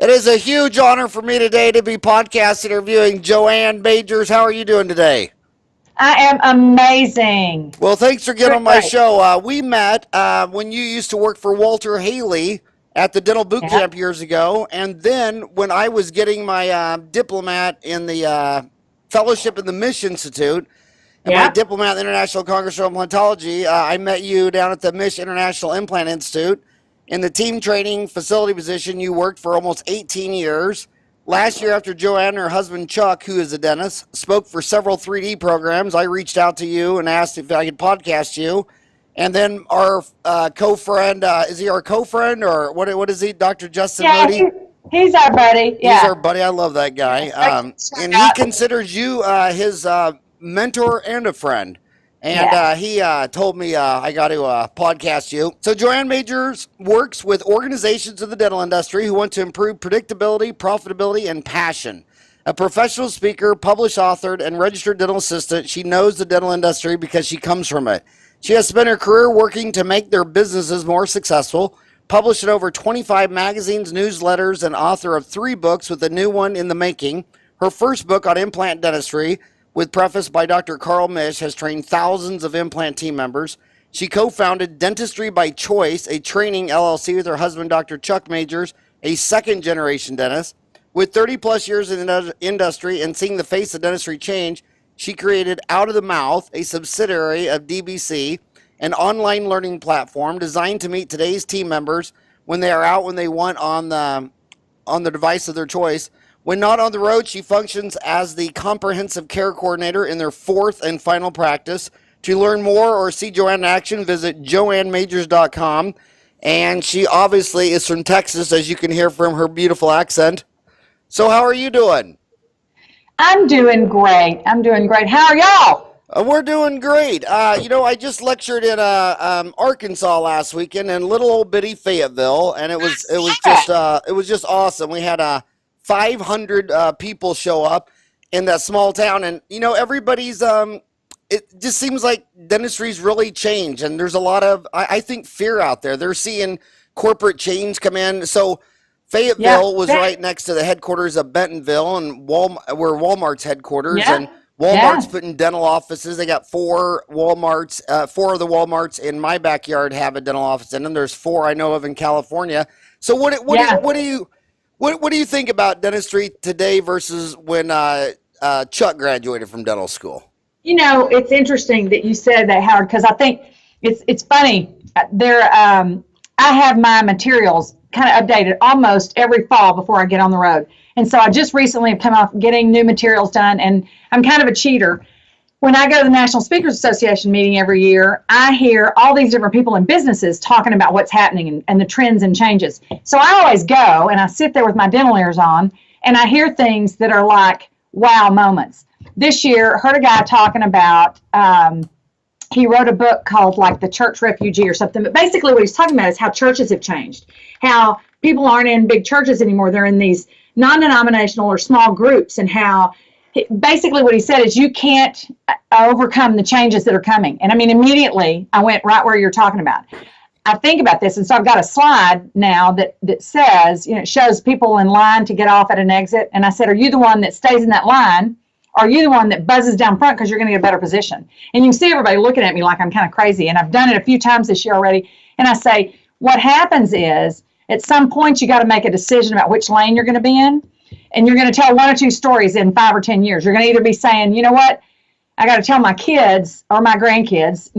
It is a huge honor for me today to be podcast interviewing JoAn Majors. How are you doing today? I am amazing. Well, thanks for getting on my show. We met when you used to work for Walter Haley at the dental boot camp years ago. And then when I was getting my diplomat in the fellowship in the Misch Institute and my diplomat in the International Congress of Implantology, I met you down at the Misch International Implant Institute. In the team training facility position, you worked for almost 18 years. Last year, after JoAn and her husband Chuck, who is a dentist, spoke for several 3D programs, I reached out to you and asked if I could podcast you. And then our co-friend, is he our co-friend or what is he, Dr. Justin Moody? He's our buddy. He's our buddy. I love that guy. And he considers you his mentor and a friend. And he told me I got to podcast you. So JoAn Majors works with organizations in the dental industry who want to improve predictability, profitability, and passion. A professional speaker, published, authored, and registered dental assistant, she knows the dental industry because she comes from it. She has spent her career working to make their businesses more successful, published in over 25 magazines, newsletters, and author of 3 books with a new one in the making. Her first book on implant dentistry, with preface by Dr. Misch, has trained thousands of implant team members. She co-founded Dentistry by Choice, a training LLC with her husband, Dr. Chuck Majors, a second-generation dentist. With 30-plus years in the industry and seeing the face of dentistry change, she created Out of the Mouth, a subsidiary of DBC, an online learning platform designed to meet today's team members when they are out when they want on the device of their choice. When not on the road, she functions as the comprehensive care coordinator in their 4th and final practice. To learn more or see JoAn in action, visit joanmajors.com. And she obviously is from Texas, as you can hear from her beautiful accent. So how are you doing? I'm doing great. How are y'all? We're doing great. I just lectured in Arkansas last weekend in little old bitty Fayetteville, and it was just awesome. We had 500 people show up in that small town, and everybody's it just seems like dentistry's really changed, and there's a lot of I think fear out there. They're seeing corporate chains come in. So Fayetteville was right next to the headquarters of Bentonville, and where Walmart's headquarters, and Walmart's putting dental offices. They got 4 Walmarts. 4 of the Walmarts in my backyard have a dental office in them. There's 4 I know of in California. So what do you think about dentistry today versus when Chuck graduated from dental school? It's interesting that you said that, Howard, because I think it's funny. I have my materials kind of updated almost every fall before I get on the road. And so I just recently have come off getting new materials done, and I'm kind of a cheater. When I go to the National Speakers Association meeting every year, I hear all these different people in businesses talking about what's happening and the trends and changes. So I always go and I sit there with my dental ears on, and I hear things that are like wow moments. This year, heard a guy talking about, he wrote a book called like The Church Refugee or something. But basically what he's talking about is how churches have changed, how people aren't in big churches anymore. They're in these non-denominational or small groups, and how basically what he said is you can't overcome the changes that are coming. And I mean, immediately I went right where you're talking about. I think about this, and so I've got a slide now that says, it shows people in line to get off at an exit. And I said, are you the one that stays in that line? Or are you the one that buzzes down front because you're going to get a better position? And you can see everybody looking at me like I'm kind of crazy. And I've done it a few times this year already. And I say, what happens is at some point you got to make a decision about which lane you're going to be in. And you're going to tell 1 or 2 stories in 5 or 10 years. You're going to either be saying, you know what, I got to tell my kids or my grandkids,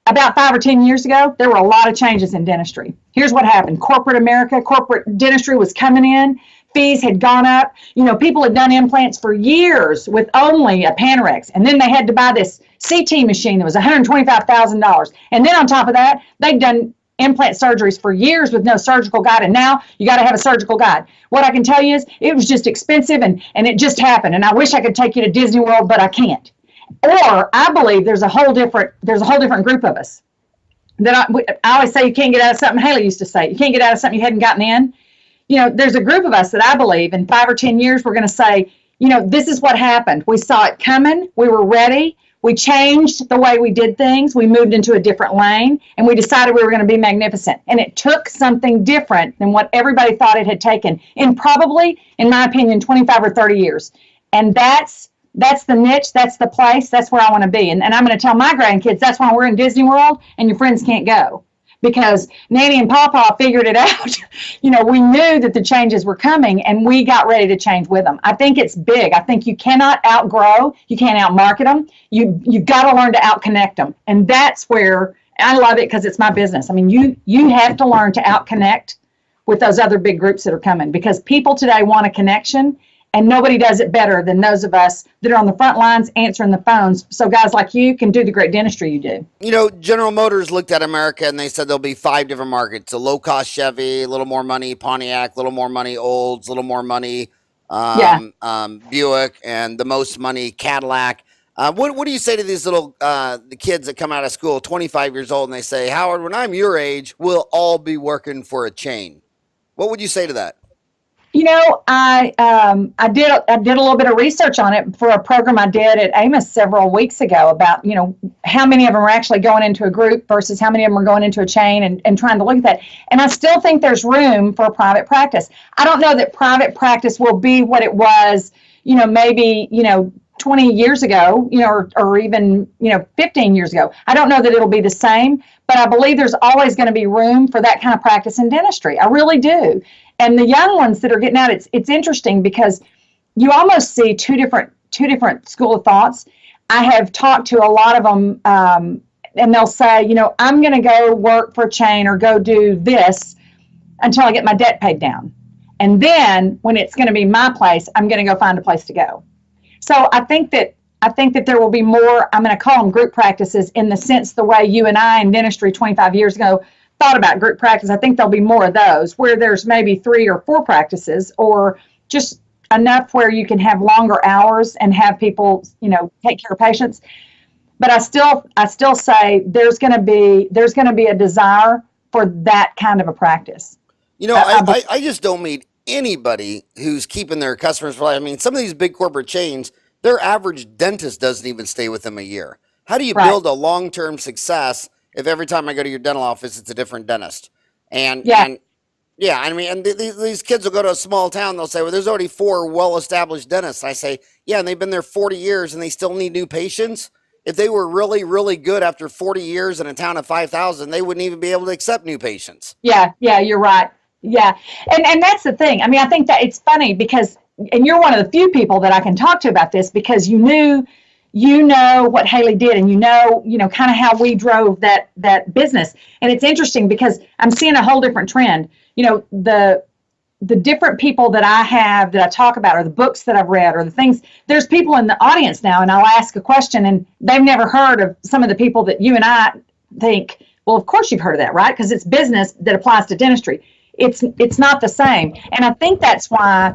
about 5 or 10 years ago, there were a lot of changes in dentistry. Here's what happened. Corporate America, corporate dentistry was coming in. Fees had gone up. People had done implants for years with only a Panorex. And then they had to buy this CT machine that was $125,000. And then on top of that, they'd done implant surgeries for years with no surgical guide, and now you got to have a surgical guide. What I can tell you is it was just expensive, and it just happened. And I wish I could take you to Disney World, but I can't. Or I believe there's a whole different group of us that I always say you can't get out of something. Haley used to say you can't get out of something you hadn't gotten in. There's a group of us that I believe in 5 or 10 years we're going to say, this is what happened. We saw it coming. We were ready. We changed the way we did things. We moved into a different lane, and we decided we were going to be magnificent. And it took something different than what everybody thought it had taken in probably, in my opinion, 25 or 30 years. And that's the niche, that's the place, that's where I want to be. And I'm going to tell my grandkids that's why we're in Disney World and your friends can't go. Because Nanny and Pawpaw figured it out. We knew that the changes were coming, and we got ready to change with them. I think it's big. I think you cannot outgrow, you can't outmarket them. You've got to learn to outconnect them. And that's where I love it, because it's my business. I mean, you have to learn to outconnect with those other big groups that are coming, because people today want a connection, and nobody does it better than those of us that are on the front lines answering the phones. So guys like you can do the great dentistry you do. General Motors looked at America and they said there'll be 5 different markets. A low-cost Chevy, a little more money Pontiac, a little more money Olds, a little more money Buick, and the most money Cadillac. What do you say to these little the kids that come out of school, 25 years old, and they say, Howard, when I'm your age, we'll all be working for a chain? What would you say to that? I did a little bit of research on it for a program I did at Amos several weeks ago about, how many of them are actually going into a group versus how many of them are going into a chain, and trying to look at that. And I still think there's room for a private practice. I don't know that private practice will be what it was, maybe, 20 years ago, or even, 15 years ago. I don't know that it'll be the same, but I believe there's always going to be room for that kind of practice in dentistry. I really do. And the young ones that are getting out, it's interesting, because you almost see two different school of thoughts. I have talked to a lot of them, and they'll say, I'm going to go work for a chain or go do this until I get my debt paid down. And then when it's going to be my place, I'm going to go find a place to go. So I think that there will be more, I'm going to call them group practices, in the sense the way you and I in dentistry 25 years ago thought about group practice. I think there'll be more of those, where there's maybe 3 or 4 practices, or just enough where you can have longer hours and have people, take care of patients. But I still say there's going to be a desire for that kind of a practice. I just don't meet anybody who's keeping their customers for life. I mean, some of these big corporate chains, their average dentist doesn't even stay with them a year. How do you build a long-term success if every time I go to your dental office, it's a different dentist? And these kids will go to a small town. They'll say, well, there's already 4 well-established dentists. I say, yeah, and they've been there 40 years and they still need new patients. If they were really, really good after 40 years in a town of 5,000, they wouldn't even be able to accept new patients. Yeah, you're right. Yeah. And that's the thing. I mean, I think that it's funny because, and you're one of the few people that I can talk to about this, because you know what Haley did, and kind of how we drove that business. And it's interesting because I'm seeing a whole different trend. The different people that I have that I talk about, or the books that I've read, or the things, there's people in the audience now, and I'll ask a question and they've never heard of some of the people that you and I think, well, of course you've heard of that, right? Because it's business that applies to dentistry. It's not the same. And I think that's why,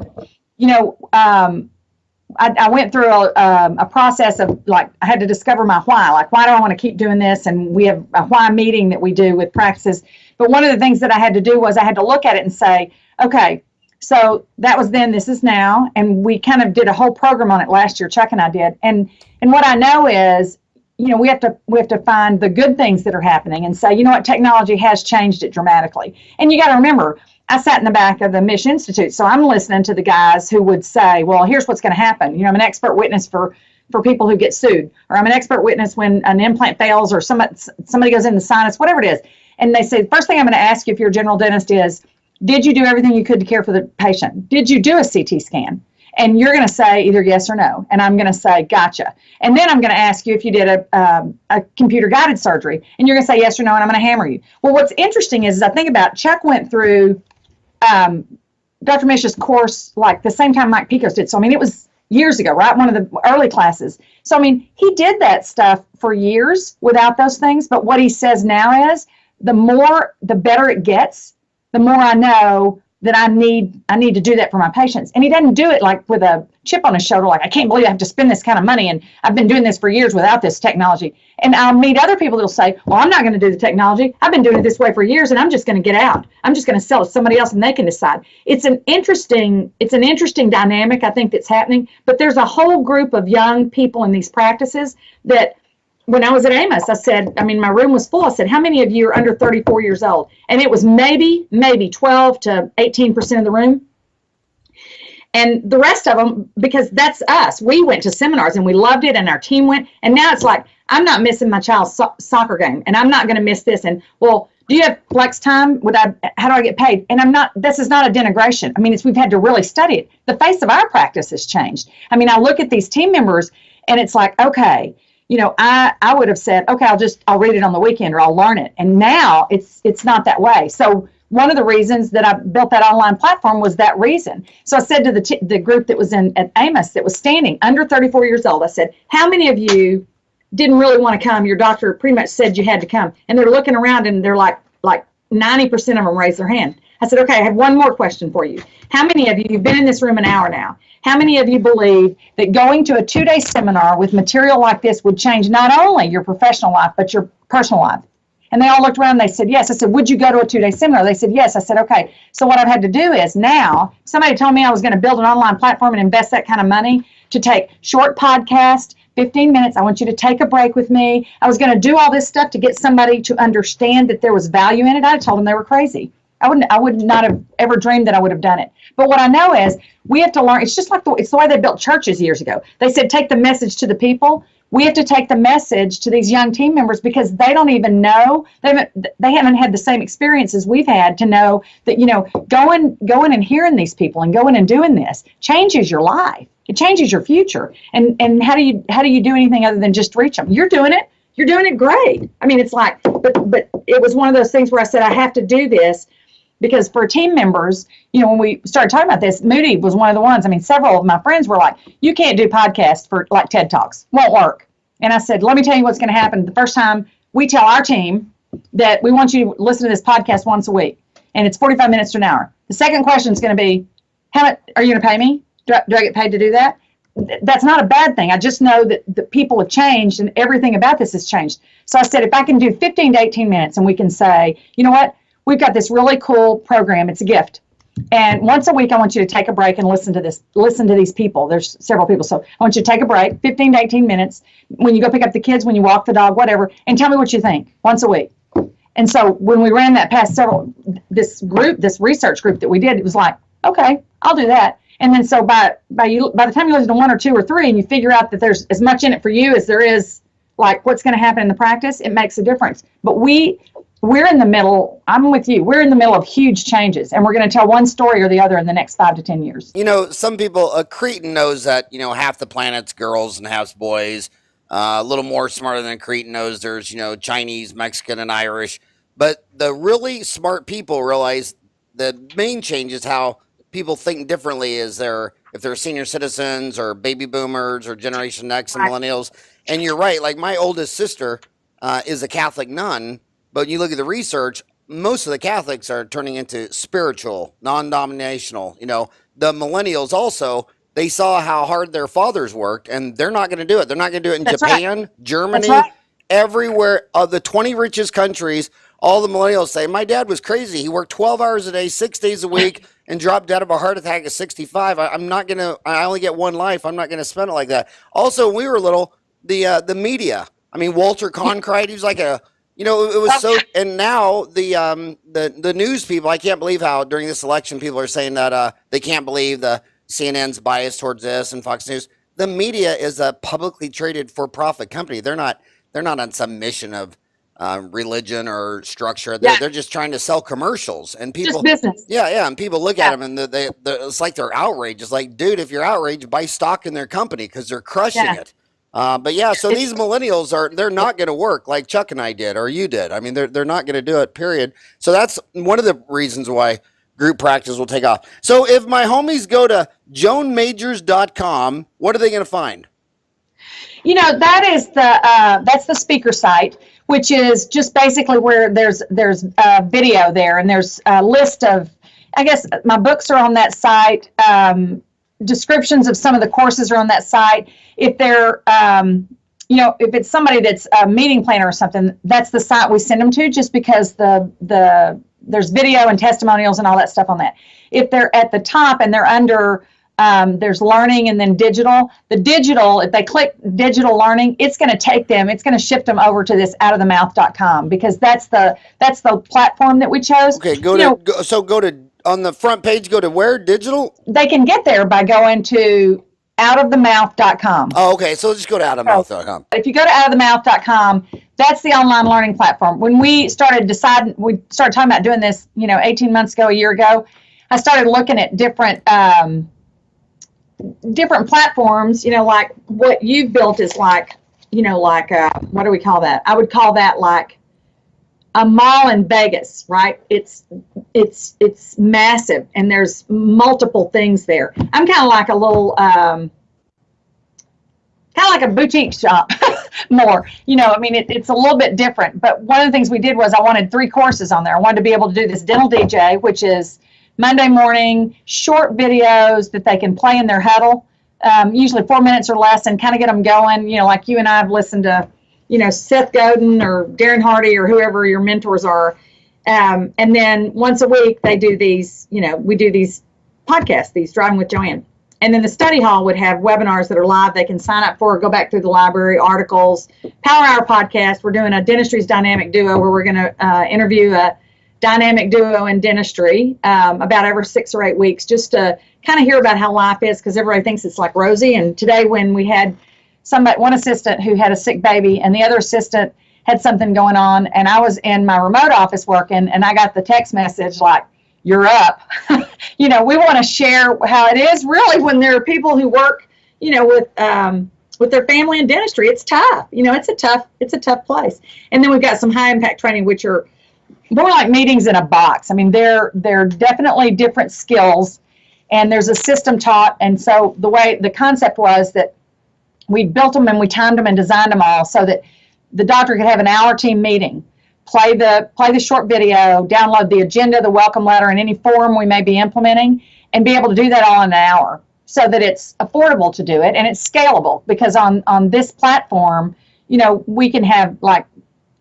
I went through a process of, like, I had to discover my why. Like, why do I want to keep doing this? And we have a why meeting that we do with practices. But one of the things that I had to do was I had to look at it and say, okay, so that was then, this is now. And we kind of did a whole program on it last year, Chuck and I did. And what I know is, we have to find the good things that are happening and say, what, technology has changed it dramatically. And you got to remember, I sat in the back of the Misch Institute, so I'm listening to the guys who would say, well, here's what's going to happen. I'm an expert witness for people who get sued, or I'm an expert witness when an implant fails, or somebody goes in the sinus, whatever it is. And they say, the first thing I'm going to ask you if you're a general dentist is, did you do everything you could to care for the patient? Did you do a CT scan? And you're going to say either yes or no. And I'm going to say, gotcha. And then I'm going to ask you if you did a computer-guided surgery. And you're going to say yes or no, and I'm going to hammer you. Well, what's interesting is I think about Chuck went through Dr. Misch's course like the same time Mike Picos did. So, I mean, it was years ago, right? One of the early classes. So, I mean, he did that stuff for years without those things. But what he says now is the better it gets, the more I know that I need to do that for my patients. And he doesn't do it like with a chip on his shoulder, like, I can't believe I have to spend this kind of money, and I've been doing this for years without this technology. And I'll meet other people that'll say, well, I'm not going to do the technology. I've been doing it this way for years, and I'm just going to get out. I'm just going to sell it to somebody else, and they can decide. It's an interesting dynamic, I think, that's happening. But there's a whole group of young people in these practices that when I was at Amos, I said, I mean, my room was full. I said, how many of you are under 34 years old? And it was maybe 12 to 18% of the room. And the rest of them, because that's us, we went to seminars and we loved it and our team went. And now it's like, I'm not missing my child's soccer game and I'm not going to miss this. And well, do you have flex time? How do I get paid? And this is not a denigration. I mean, we've had to really study it. The face of our practice has changed. I mean, I look at these team members and it's like, okay, you know, I would have said, okay, I'll read it on the weekend or I'll learn it. And now it's not that way. So one of the reasons that I built that online platform was that reason. So I said to the group that was at Amos that was standing under 34 years old, I said, how many of you didn't really want to come? Your doctor pretty much said you had to come. And they're looking around and they're like 90% of them raised their hand. I said, okay, I have one more question for you. How many of you, you've been in this room an hour now, how many of you believe that going to a 2-day seminar with material like this would change not only your professional life, but your personal life? And they all looked around and they said, yes. I said, would you go to a 2-day seminar? They said, yes. I said, okay. So what I've had to do is now, somebody told me I was going to build an online platform and invest that kind of money to take short podcast, 15 minutes. I want you to take a break with me. I was going to do all this stuff to get somebody to understand that there was value in it. I told them they were crazy. I would not have ever dreamed that I would have done it. But what I know is we have to learn. It's just like it's the way they built churches years ago. They said, take the message to the people. We have to take the message to these young team members because they don't even know. They haven't had the same experiences we've had to know that, you know, going and hearing these people and going and doing this changes your life. It changes your future. And how do you do anything other than just reach them? You're doing it. You're doing it great. I mean, it's like, but it was one of those things where I said, I have to do this. Because for team members, you know, when we started talking about this, Moody was one of the ones. I mean, several of my friends were like, you can't do podcasts for like TED Talks. Won't work. And I said, let me tell you what's going to happen. The first time we tell our team that we want you to listen to this podcast once a week, and it's 45 minutes to an hour. The second question is going to be, how much are you going to pay me? Do I get paid to do that? That's not a bad thing. I just know that the people have changed and everything about this has changed. So I said, if I can do 15 to 18 minutes and we can say, you know what? We've got this really cool program. It's a gift. And once a week, I want you to take a break and listen to these people. There's several people. So I want you to take a break, 15 to 18 minutes, when you go pick up the kids, when you walk the dog, whatever, and tell me what you think once a week. And so when we ran that past this research group that we did, it was like, okay, I'll do that. And then so by the time you listen to 1 or 2 or 3 and you figure out that there's as much in it for you as there is like what's going to happen in the practice, it makes a difference. But we're in the middle. I'm with you. We're in the middle of huge changes, and we're going to tell one story or the other in the next 5 to 10 years. You know, some people, a Cretan knows that, you know, half the planet's girls and half's boys. A little more smarter than a Cretan knows there's, you know, Chinese, Mexican, and Irish. But the really smart people realize the main change is how people think differently if they're senior citizens or baby boomers or Generation X and millennials. And you're right. Like my oldest sister is a Catholic nun. But you look at the research, most of the Catholics are turning into spiritual, non-denominational. You know, the millennials also, they saw how hard their fathers worked, and they're not going to do it. They're not going to do it in Japan, Germany, everywhere. Of the 20 richest countries, all the millennials say, my dad was crazy. He worked 12 hours a day, 6 days a week, and dropped dead of a heart attack at 65. I only get one life. I'm not going to spend it like that. Also, when we were little, the media. I mean, Walter Cronkite, he was like a... You know, it was so, and now the news people, I can't believe how during this election people are saying that they can't believe the CNN's biased towards this and Fox News. The media is a publicly traded for-profit company. They're not on some mission of religion or structure. They're just trying to sell commercials, and people, just business. Yeah, and people look at them and it's like they're outraged. It's like, dude, if you're outraged, buy stock in their company because they're crushing it. But yeah, so these millennials they're not going to work like Chuck and I did, or you did. I mean, they're not going to do it, period. So that's one of the reasons why group practice will take off. So if my homies go to JoAnMajors.com, what are they going to find? You know, that's the speaker site, which is just basically where there's video there, and there's a list of, I guess my books are on that site. Descriptions of some of the courses are on that site. If they're, if it's somebody that's a meeting planner or something, that's the site we send them to, just because there's video and testimonials and all that stuff on that. If they're at the top and they're under There's learning and then digital. The digital, if they click digital learning, it's going to take them, it's going to shift them over to this outofthemouth.com, because that's the platform that we chose. Okay, go to on the front page, go to where? Digital? They can get there by going to outofthemouth.com. Oh, okay. So just go to outofthemouth.com. If you go to outofthemouth.com, that's the online learning platform. When we started talking about doing this, 18 months ago, a year ago, I started looking at different platforms, like what you've built is like, what do we call that? I would call that like a mall in Vegas, right? It's massive, and there's multiple things there. I'm kind of like a little, kind of like a boutique shop more, it's a little bit different. But one of the things we did was I wanted 3 courses on there. I wanted to be able to do this dental DJ, which is Monday morning, short videos that they can play in their huddle, usually 4 minutes or less, and kind of get them going, like you and I have listened to, Seth Godin or Darren Hardy or whoever your mentors are. And then once a week, they do these, we do these podcasts, these Driving with JoAn. And then the study hall would have webinars that are live. They can sign up for, go back through the library, articles, Power Hour podcast. We're doing a Dentistry's Dynamic Duo, where we're going to interview a dynamic duo in dentistry about every 6 or 8 weeks, just to kind of hear about how life is, because everybody thinks it's like rosy. And today, when we had one assistant who had a sick baby, and the other assistant had something going on, and I was in my remote office working, and I got the text message like, "You're up." We want to share how it is really when there are people who work, with their family in dentistry. It's tough. It's a tough place. And then we've got some high impact training, which are more like meetings in a box. I mean, they're definitely different skills, and there's a system taught. And so the concept was that we built them and we timed them and designed them all so that the doctor could have an hour team meeting, play the short video, download the agenda, the welcome letter, and any form we may be implementing, and be able to do that all in an hour, so that it's affordable to do it and it's scalable. Because on this platform, we can have, like,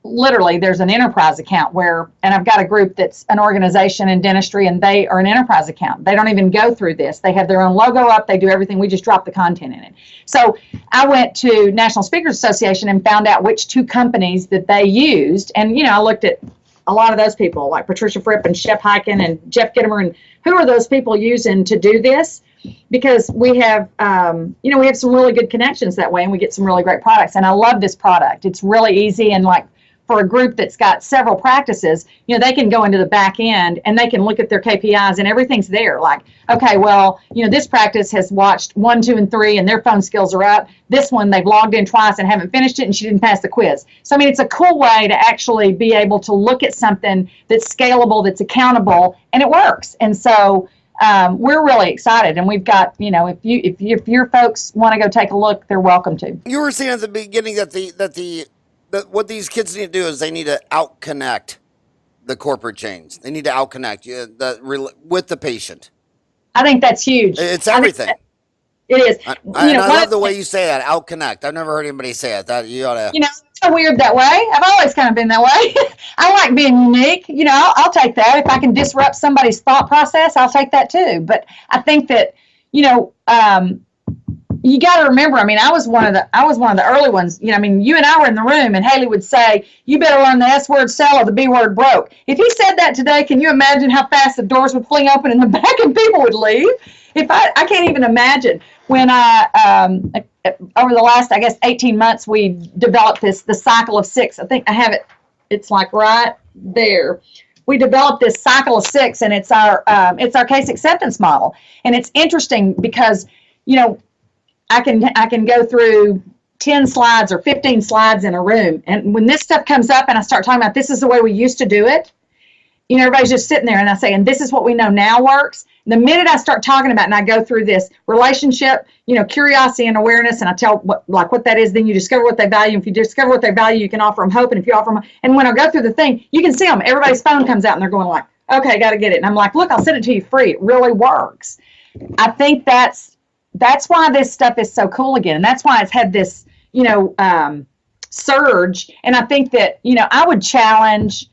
literally there's an enterprise account and I've got a group that's an organization in dentistry, and they are an enterprise account. They don't even go through this. They have their own logo up. They do everything. We just drop the content in it. So I went to National Speakers Association and found out which 2 companies that they used. And, I looked at a lot of those people, like Patricia Fripp and Shep Hyken and Jeff Gittimer, and who are those people using to do this? Because we have, we have some really good connections that way, and we get some really great products. And I love this product. It's really easy, and like, for a group that's got several practices, they can go into the back end and they can look at their KPIs, and everything's there. Like, okay, well, this practice has watched 1, 2, and 3, and their phone skills are up. This one, they've logged in twice and haven't finished it, and she didn't pass the quiz. So, I mean, it's a cool way to actually be able to look at something that's scalable, that's accountable, and it works. And so we're really excited. And we've got, if your folks want to go take a look, they're welcome to. You were saying at the beginning that what these kids need to do is they need to out-connect the corporate chains. They need to out-connect with the patient. I think that's huge. It's everything. It is. I love the way you say that, out-connect. I've never heard anybody say it. That you ought to. It's so weird that way. I've always kind of been that way. I like being unique. I'll take that. If I can disrupt somebody's thought process, I'll take that too. But I think that, you got to remember, I was one of the early ones. You and I were in the room, and Haley would say, "You better learn the S word sell or the B word broke." If he said that today, can you imagine how fast the doors would fling open in the back and people would leave? I can't even imagine. When over the last, 18 months, we developed the cycle of 6. I think I have it. It's like right there. We developed this cycle of 6, and it's our case acceptance model. And it's interesting because, I can go through 10 slides or 15 slides in a room. And when this stuff comes up and I start talking about this is the way we used to do it, everybody's just sitting there, and I say, and this is what we know now works. And the minute I start talking about it and I go through this relationship, curiosity and awareness, and I tell what that is, then you discover what they value. If you discover what they value, you can offer them hope. And if you offer them, and when I go through the thing, you can see them. Everybody's phone comes out and they're going like, okay, got to get it. And I'm like, look, I'll send it to you free. It really works. I think that's why this stuff is so cool again. And that's why it's had this, surge. And I think that, I would challenge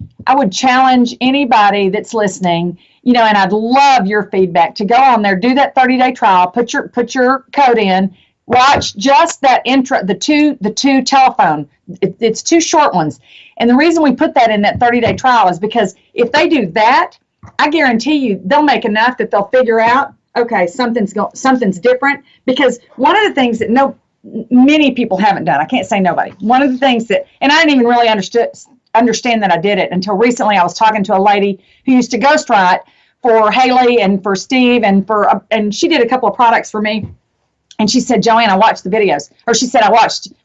anybody that's listening. and I'd love your feedback to go on there, do that 30-day trial, put your code in, watch just that intro, the two telephone. It's 2 short ones. And the reason we put that in that 30-day trial is because if they do that, I guarantee you they'll make enough that they'll figure out, okay, something's different. Because one of the things that many people haven't done, I can't say nobody. One of the things that, and I didn't even really understand that I did it until recently. I was talking to a lady who used to ghostwrite for Haley and for Steve and she did a couple of products for me. And she said, JoAn, I watched the videos. Or she said,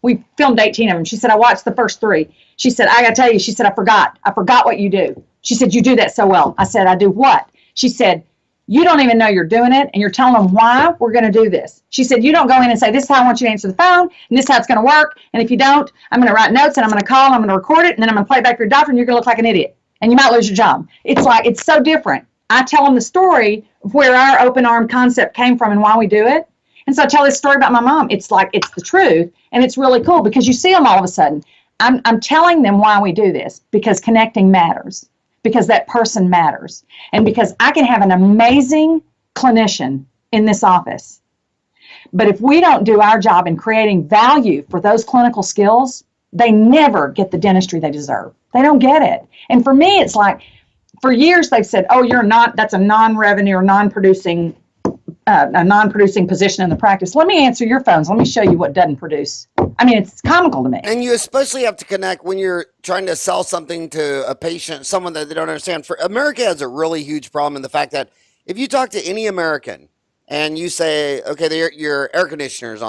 we filmed 18 of them. She said, I watched the first 3. She said, I got to tell you, she said, I forgot what you do. She said, you do that so well. I said, I do what? She said, you don't even know you're doing it, and you're telling them why we're going to do this. She said, you don't go in and say, this is how I want you to answer the phone, and this is how it's going to work. And if you don't, I'm going to write notes, and I'm going to call, and I'm going to record it, and then I'm going to play it back to your doctor, and you're going to look like an idiot. And you might lose your job. It's so different. I tell them the story of where our open arm concept came from and why we do it. And so I tell this story about my mom. It's the truth, and it's really cool because you see them all of a sudden. I'm telling them why we do this, because connecting matters, because that person matters, and because I can have an amazing clinician in this office. But if we don't do our job in creating value for those clinical skills, they never get the dentistry they deserve. They don't get it. And for me, it's like, for years they've said, oh, that's a non-revenue or non-producing position in the practice. Let me answer your phones. Let me show you what doesn't produce. I mean, it's comical to me. And you especially have to connect when you're trying to sell something to a patient, someone that they don't understand. For America has a really huge problem in the fact that if you talk to any American and you say, okay, your air conditioner's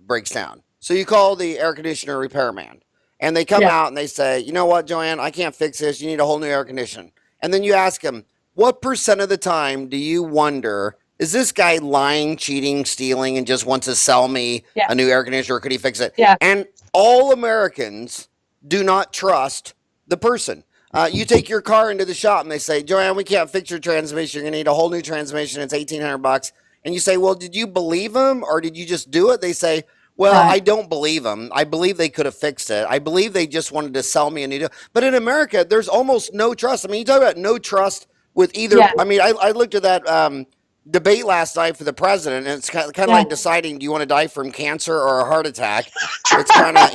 breaks down. So you call the air conditioner repairman and they come out and they say, you know what, JoAn, I can't fix this. You need a whole new air conditioner. And then you ask them, what % of the time do you wonder, is this guy lying, cheating, stealing, and just wants to sell me a new air conditioner, or could he fix it? Yeah. And all Americans do not trust the person. You take your car into the shop and they say, JoAn, we can't fix your transmission. You're going to need a whole new transmission. It's $1,800. And you say, well, did you believe him or did you just do it? They say, well, I don't believe them. I believe they could have fixed it. I believe they just wanted to sell me a new deal. But in America, there's almost no trust. I mean, you talk about no trust with either. Yeah. I mean, I looked at that debate last night for the president, and it's kind of like deciding, do you want to die from cancer or a heart attack? It's kind of,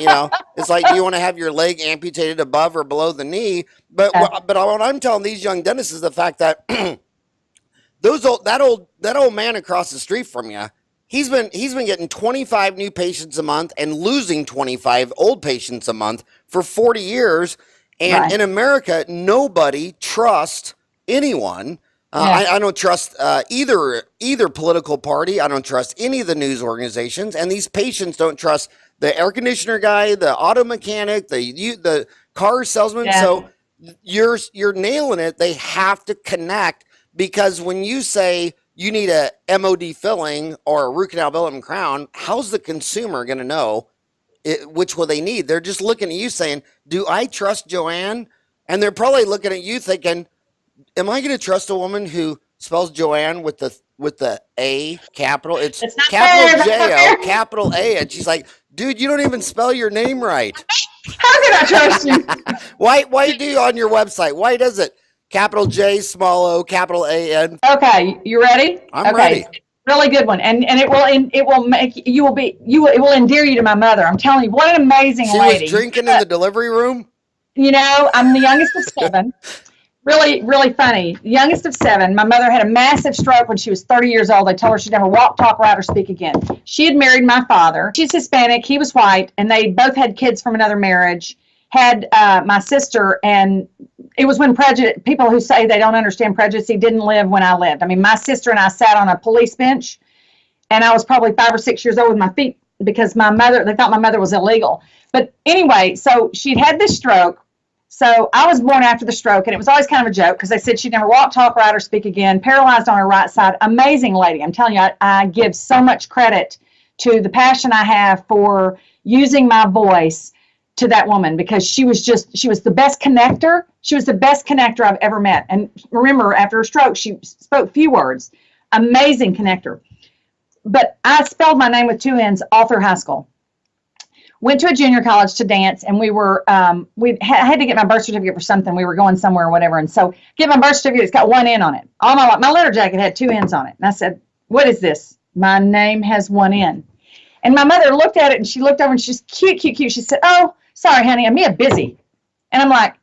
it's like, do you want to have your leg amputated above or below the knee? But what I'm telling these young dentists is the fact that that old man across the street from you, he's been getting 25 new patients a month and losing 25 old patients a month for 40 years. And in America, nobody trusts anyone. I don't trust either political party. I don't trust any of the news organizations, and these patients don't trust the air conditioner guy, the auto mechanic, the car salesman. Yeah. So you're nailing it. They have to connect, because when you say you need a MOD filling or a root canal development crown, how's the consumer going to know which will they need? They're just looking at you saying, do I trust JoAn? And they're probably looking at you thinking, am I going to trust a woman who spells JoAn with the A capital? It's capital J-O, capital A. And she's like, dude, you don't even spell your name right. How can I trust you? Why do you on your website? Why does it capital J, small O, capital A-N? Okay, you ready? I'm ready. Really good one, and it will endear you to my mother. I'm telling you, what an amazing lady. She was drinking in the delivery room. I'm the youngest of 7. Really, really funny. The youngest of 7. My mother had a massive stroke when she was 30 years old. They told her she'd never walk, talk, write, or speak again. She had married my father. She's Hispanic. He was white, and they both had kids from another marriage. Had my sister, and it was when people who say they don't understand prejudice didn't live when I lived. I mean, my sister and I sat on a police bench, and I was probably 5 or 6 years old with my feet, because they thought my mother was illegal. But anyway, so she'd had this stroke. So I was born after the stroke, and it was always kind of a joke because they said she'd never walk, talk, write, or speak again, paralyzed on her right side. Amazing lady. I'm telling you, I give so much credit to the passion I have for using my voice to that woman, because she was the best connector. She was the best connector I've ever met. And remember, after her stroke, she spoke few words. Amazing connector. But I spelled my name with 2 N's all through high school. went to a junior college to dance, and we were, I had to get my birth certificate for something. We were going somewhere or whatever. And so get my birth certificate, it's got one N on it. All my letter jacket had two N's on it. And I said, what is this? My name has one N. And my mother looked at it, and she looked over, and she's cute. She said, oh, sorry, honey, I'm busy. And I'm like,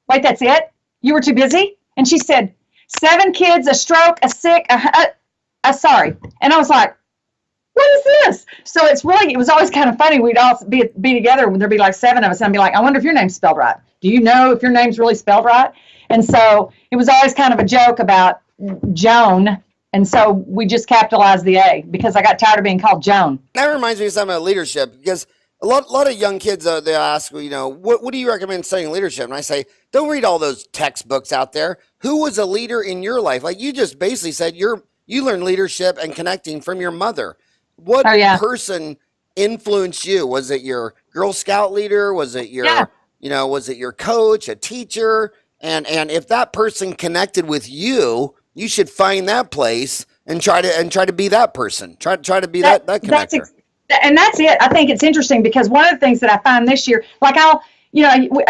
wait, that's it? You were too busy? And she said, 7 kids, a stroke, a sick, a sorry. And I was like, what is this? So it was always kind of funny. We'd all be together, and there'd be like 7 of us, and I'd be like, I wonder if your name's spelled right. Do you know if your name's really spelled right? And so it was always kind of a joke about JoAn. And so we just capitalized the A because I got tired of being called JoAn. That reminds me of something about leadership, because a lot of young kids, they ask, what do you recommend studying leadership? And I say, don't read all those textbooks out there. Who was a leader in your life? Like you just basically said, you learned leadership and connecting from your mother. What person influenced you? Was it your Girl Scout leader? Was it your, was it your coach, a teacher? And if that person connected with you, you should find that place and try to be that person. Try to be that connector. And that's it. I think it's interesting because one of the things that I find this year, like I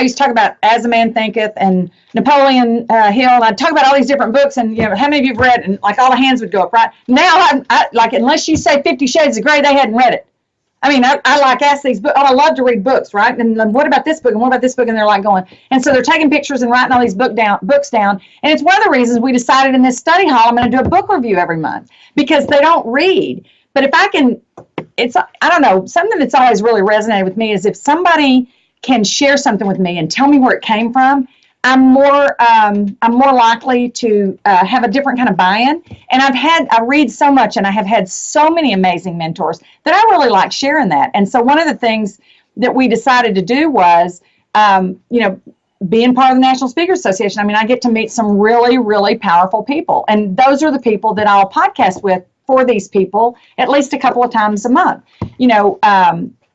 used to talk about As a Man Thinketh and Napoleon Hill, and I'd talk about all these different books, and how many of you have read, and like all the hands would go up, right? Now, I like, unless you say 50 Shades of Grey, they hadn't read it. I mean, I like ask these books, I love to read books, right? And what about this book, and what about this book? And they're like going, and so they're taking pictures and writing all these books down. And it's one of the reasons we decided in this study hall, I'm going to do a book review every month, because they don't read. But if I can, I don't know, something that's always really resonated with me is if somebody can share something with me and tell me where it came from, I'm more likely to have a different kind of buy-in. And I read so much, and I have had so many amazing mentors that I really like sharing that. And so one of the things that we decided to do was, being part of the National Speakers Association, I mean, I get to meet some really, really powerful people. And those are the people that I'll podcast with for these people at least a couple of times a month.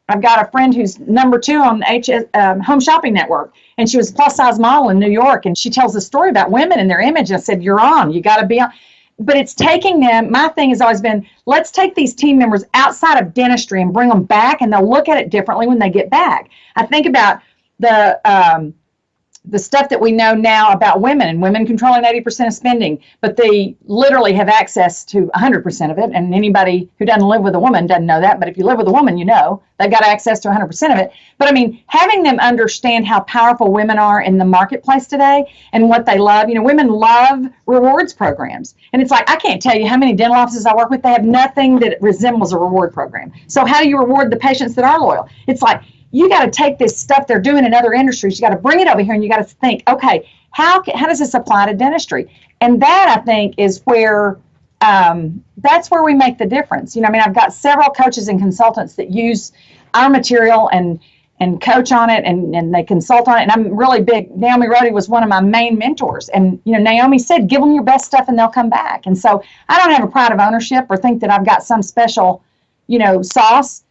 I've got a friend who's number 2 on the Home Shopping Network, and she was a plus-size model in New York, and she tells a story about women and their image. And I said, you're on. You got to be on. But it's taking them. My thing has always been, let's take these team members outside of dentistry and bring them back, and they'll look at it differently when they get back. I think about the stuff that we know now about women, and women controlling 80% of spending, but they literally have access to 100% of it. And anybody who doesn't live with a woman doesn't know that. But if you live with a woman, they've got access to 100% of it. But I mean, having them understand how powerful women are in the marketplace today and what they love. Women love rewards programs. And it's like, I can't tell you how many dental offices I work with. They have nothing that resembles a reward program. So how do you reward the patients that are loyal? It's like, you got to take this stuff they're doing in other industries. You got to bring it over here, and you got to think, okay, how does this apply to dentistry? And that, I think, is where that's where we make the difference. I've got several coaches and consultants that use our material and coach on it, and they consult on it. And I'm really big. Naomi Rhodey was one of my main mentors. And, Naomi said, give them your best stuff and they'll come back. And so I don't have a pride of ownership or think that I've got some special, sauce.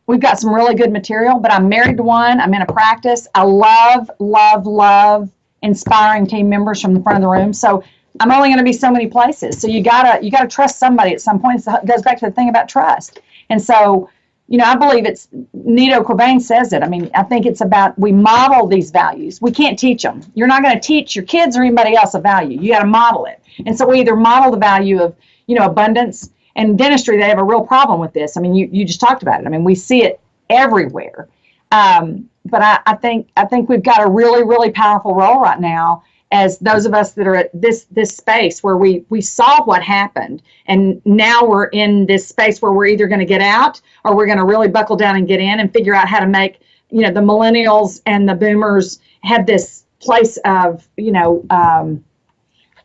We've got some really good material, but I'm married to one. I'm in a practice. I love, love, love inspiring team members from the front of the room. So I'm only going to be so many places. So you gotta trust somebody at some point. It goes back to the thing about trust. And so, I believe it's Nito Quabain says it. I mean, I think it's about, we model these values. We can't teach them. You're not going to teach your kids or anybody else a value. You got to model it. And so we either model the value of, abundance. And dentistry, they have a real problem with this. I mean, you just talked about it. I mean, we see it everywhere. But I think we've got a really, really powerful role right now as those of us that are at this space where we saw what happened, and now we're in this space where we're either going to get out or we're going to really buckle down and get in and figure out how to make, the millennials and the boomers have this place of,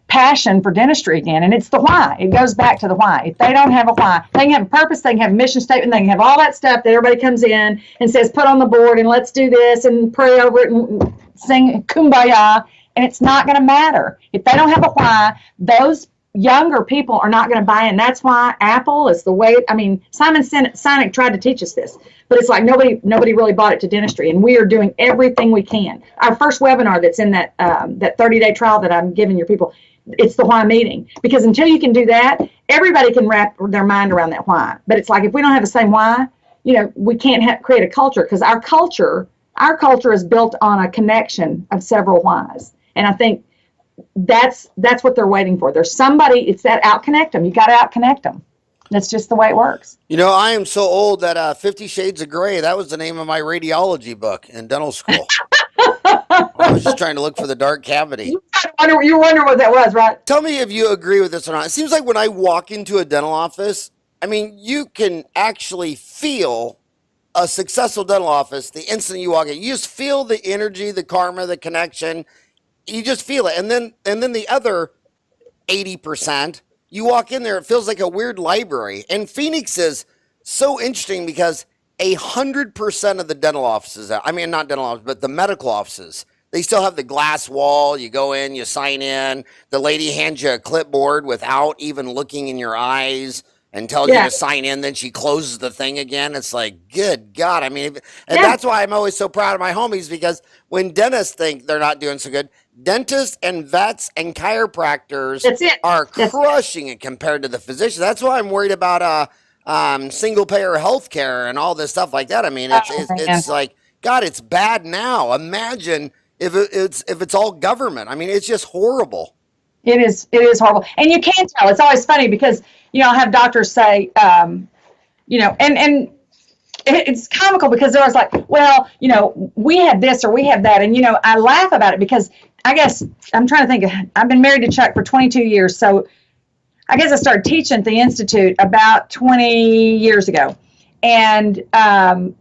passion for dentistry again. And it's the why. It goes back to the why. If they don't have a why, they can have a purpose, they can have a mission statement, they can have all that stuff that everybody comes in and says, put on the board and let's do this and pray over it and sing Kumbaya. And it's not going to matter. If they don't have a why, those younger people are not going to buy in. That's why Apple is the way, Simon Sinek tried to teach us this, but it's like nobody really bought it to dentistry, and we are doing everything we can. Our first webinar that's in that 30-day trial that I'm giving your people, it's the why meeting, because until you can do that, everybody can wrap their mind around that why. But it's like, if we don't have the same why, we can't create a culture, because our culture is built on a connection of several whys. And I think that's what they're waiting for. There's somebody, it's that out-connect them. You got to out-connect them. That's just the way it works. I am so old that 50 Shades of Grey, that was the name of my radiology book in dental school. I was just trying to look for the dark cavity. You wonder what that was, right? Tell me if you agree with this or not. It seems like when I walk into a dental office, you can actually feel a successful dental office the instant you walk in. You just feel the energy, the karma, the connection. You just feel it. And then the other 80%, you walk in there, it feels like a weird library. And Phoenix is so interesting because 100% of the dental offices, not dental offices, but the medical offices, they still have the glass wall. You go in, you sign in. The lady hands you a clipboard without even looking in your eyes and tells you to sign in. Then she closes the thing again. It's like, good God. That's why I'm always so proud of my homies, because when dentists think they're not doing so good, dentists and vets and chiropractors are crushing it compared to the physicians. That's why I'm worried about single payer healthcare and all this stuff like that. It's like, God, it's bad now. Imagine if it's all government. It's just horrible. It is horrible. And you can tell. It's always funny because, I'll have doctors say, and it's comical because they're always like, well, we have this or we have that. And, I laugh about it because I guess I'm trying to think. I've been married to Chuck for 22 years. So I guess I started teaching at the Institute about 20 years ago. And for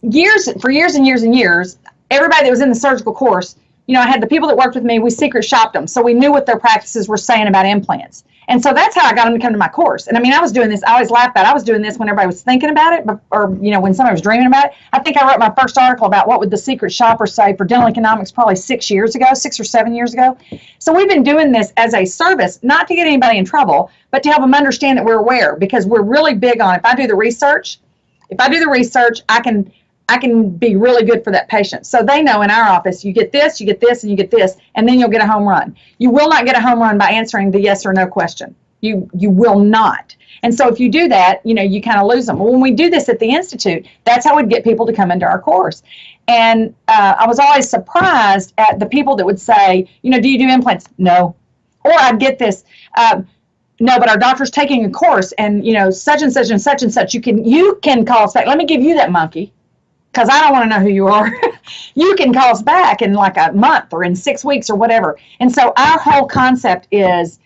years and years and years, everybody that was in the surgical course, I had the people that worked with me, we secret shopped them. So we knew what their practices were saying about implants. And so that's how I got them to come to my course. And I was doing this, I always laugh about it. I was doing this when everybody was thinking about it, or, when somebody was dreaming about it. I think I wrote my first article about what would the secret shopper say for dental economics probably 6 or 7 years ago. So we've been doing this as a service, not to get anybody in trouble, but to help them understand that we're aware, because we're really big on, if I do the research, I can be really good for that patient. So they know in our office, you get this, and you get this, and then you'll get a home run. You will not get a home run by answering the yes or no question. You will not. And so if you do that, you kind of lose them. Well, when we do this at the Institute, that's how we'd get people to come into our course. And I was always surprised at the people that would say, do you do implants? No. Or I'd get this, no, but our doctor's taking a course, and, such and such and such and such, you can call us back. Let me give you that monkey, because I don't want to know who you are. You can call us back in like a month or in 6 weeks or whatever. And so our whole concept is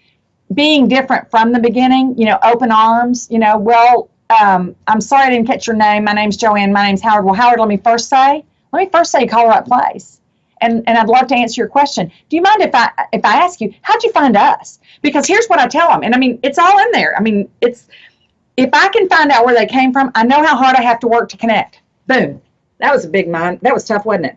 being different from the beginning, open arms, I'm sorry I didn't catch your name. My name's JoAn. My name's Howard. Well, Howard, let me first say you call the right place. And I'd love to answer your question. Do you mind if I ask you, how'd you find us? Because here's what I tell them. And it's all in there. If I can find out where they came from, I know how hard I have to work to connect. Boom. That was a big mind. That was tough, wasn't it?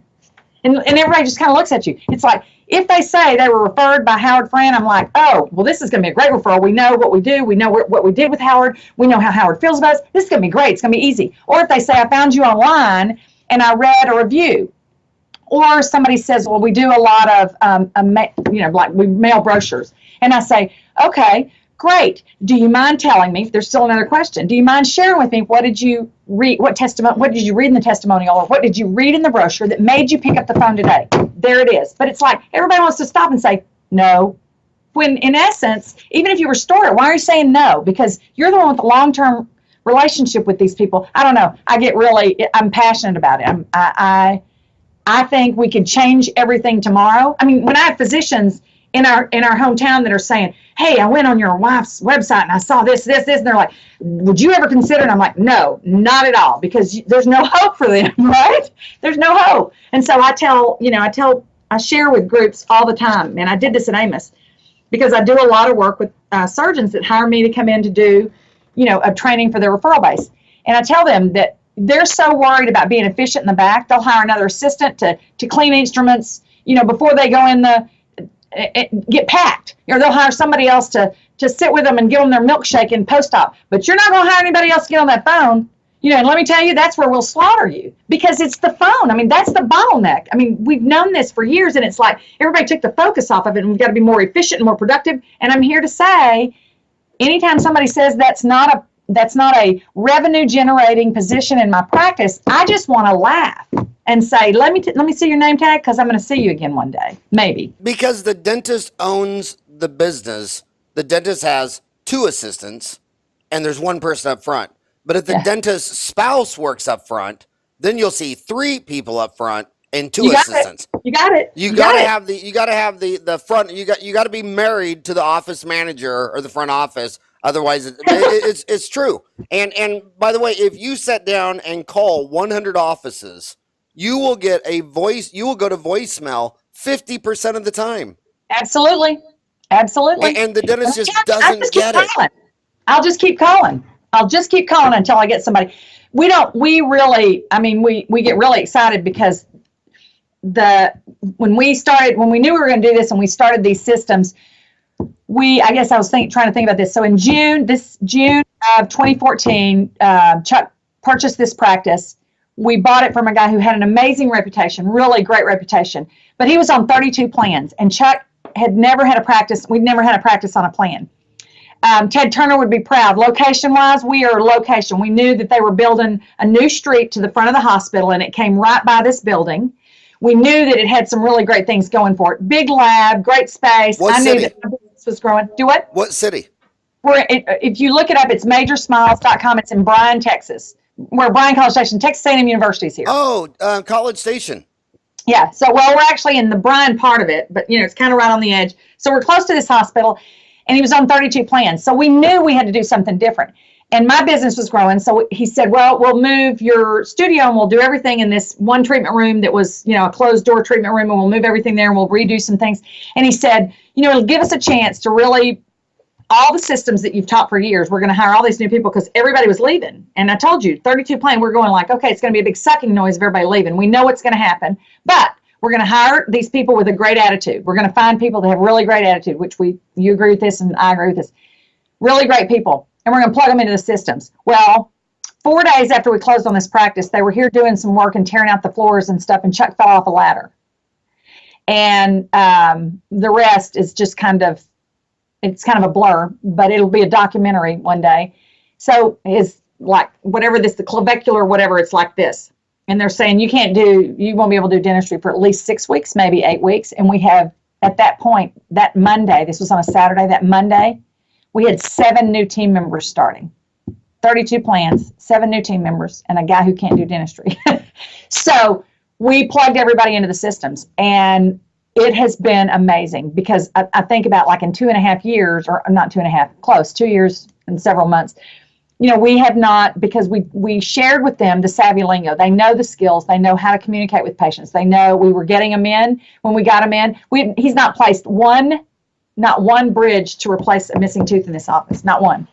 And everybody just kind of looks at you. It's like, if they say they were referred by Howard Farran, I'm like, oh, well, this is going to be a great referral. We know what we do. We know what we did with Howard. We know how Howard feels about us. This is going to be great. It's going to be easy. Or if they say, I found you online and I read a review. Or somebody says, well, we do a lot of, like we mail brochures. And I say, okay, great. Do you mind telling me, if there's still another question, do you mind sharing with me what did you read, what did you read in the testimonial, or what did you read in the brochure that made you pick up the phone today? There it is. But it's like everybody wants to stop and say no. When in essence, even if you restore it, why are you saying no? Because you're the one with the long-term relationship with these people. I don't know. I'm passionate about it. I think we could change everything tomorrow. When I have physicians in our hometown that are saying, hey, I went on your wife's website and I saw this, and they're like, would you ever consider? And I'm like, no, not at all, because there's no hope for them, right? There's no hope. And so I share with groups all the time, and I did this at Amos, because I do a lot of work with surgeons that hire me to come in to do, a training for their referral base. And I tell them that they're so worried about being efficient in the back, they'll hire another assistant to clean instruments, before they go in get packed. They'll hire somebody else to sit with them and give them their milkshake in post-op. But you're not going to hire anybody else to get on that phone. And let me tell you, that's where we'll slaughter you, because it's the phone. That's the bottleneck. We've known this for years, and it's like everybody took the focus off of it, and we've got to be more efficient and more productive. And I'm here to say, anytime somebody says that's not a revenue generating position in my practice. I just want to laugh and say, let me see your name tag, because I'm going to see you again one day, maybe. Because the dentist owns the business, the dentist has 2 assistants, and there's 1 person up front. But if the dentist's spouse works up front, then you'll see 3 people up front and 2 assistants. You got it. You gotta have the front. You got to be married to the office manager or the front office. Otherwise, it's true. And by the way, if you sit down and call 100 offices, you will get a voice. You will go to voicemail 50% of the time. Absolutely. And the dentist just doesn't get it. I'll just keep calling. Until I get somebody. We get really excited because when we knew we were going to do this and we started these systems, I guess I was trying to think about this. So in June of 2014, Chuck purchased this practice. We bought it from a guy who had an amazing reputation, really great reputation, but he was on 32 plans, and Chuck had never had a practice. We'd never had a practice on a plan. Ted Turner would be proud. Location-wise, we are location. We knew that they were building a new street to the front of the hospital, and it came right by this building. We knew that it had some really great things going for it. Big lab, great space. What city? Knew that the business was growing. Do what? What city? If you look it up, it's majorsmiles.com. It's in Bryan, Texas. We're Bryan College Station. Texas A&M University is here. Oh, College Station. Yeah. So, we're actually in the Bryan part of it, but, it's kind of right on the edge. So we're close to this hospital, and he was on 32 plans. So we knew we had to do something different. And my business was growing. So he said, well, we'll move your studio and we'll do everything in this one treatment room that was, a closed door treatment room, and we'll move everything there and we'll redo some things. And he said, it'll give us a chance to really, all the systems that you've taught for years, we're going to hire all these new people because everybody was leaving. And I told you, 32 plan, we're going like, okay, it's going to be a big sucking noise of everybody leaving. We know what's going to happen, but we're going to hire these people with a great attitude. We're going to find people that have really great attitude, which you agree with this and I agree with this. Really great people. And we're going to plug them into the systems. Well, 4 days after we closed on this practice, they were here doing some work and tearing out the floors and stuff, and Chuck fell off a ladder. And the rest is just it's kind of a blur, but it'll be a documentary one day. So it's like the clavicular, whatever, it's like this. And they're saying you won't be able to do dentistry for at least 6 weeks, maybe 8 weeks. And we have, at that point, that Monday, this was on a Saturday, that Monday, we had 7 new team members starting. 32 plans, 7 new team members, and a guy who can't do dentistry. So we plugged everybody into the systems, and it has been amazing because I think about like in 2.5 years, or not 2.5, close, 2 years and several months, we have not, because we shared with them the savvy lingo. They know the skills. They know how to communicate with patients. They know we were getting them in. When we got them in, he's not placed not one bridge to replace a missing tooth in this office, not one.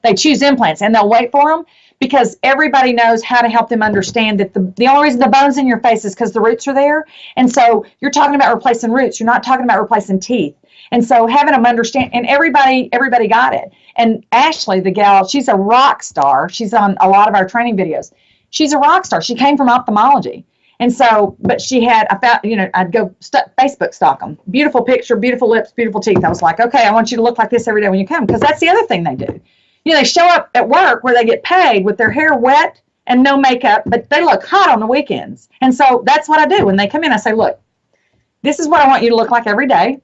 They choose implants, and they'll wait for them because everybody knows how to help them understand that the only reason the bone's in your face is because the roots are there. And so you're talking about replacing roots. You're not talking about replacing teeth. And so having them understand, and everybody got it. And Ashley, the gal, she's a rock star. She's on a lot of our training videos. She's a rock star. She came from ophthalmology. And so, but I'd go Facebook stalk them. Beautiful picture, beautiful lips, beautiful teeth. I was like, okay, I want you to look like this every day when you come, because that's the other thing they do. They show up at work where they get paid with their hair wet and no makeup, but they look hot on the weekends. And so that's what I do. When they come in, I say, look, this is what I want you to look like every day.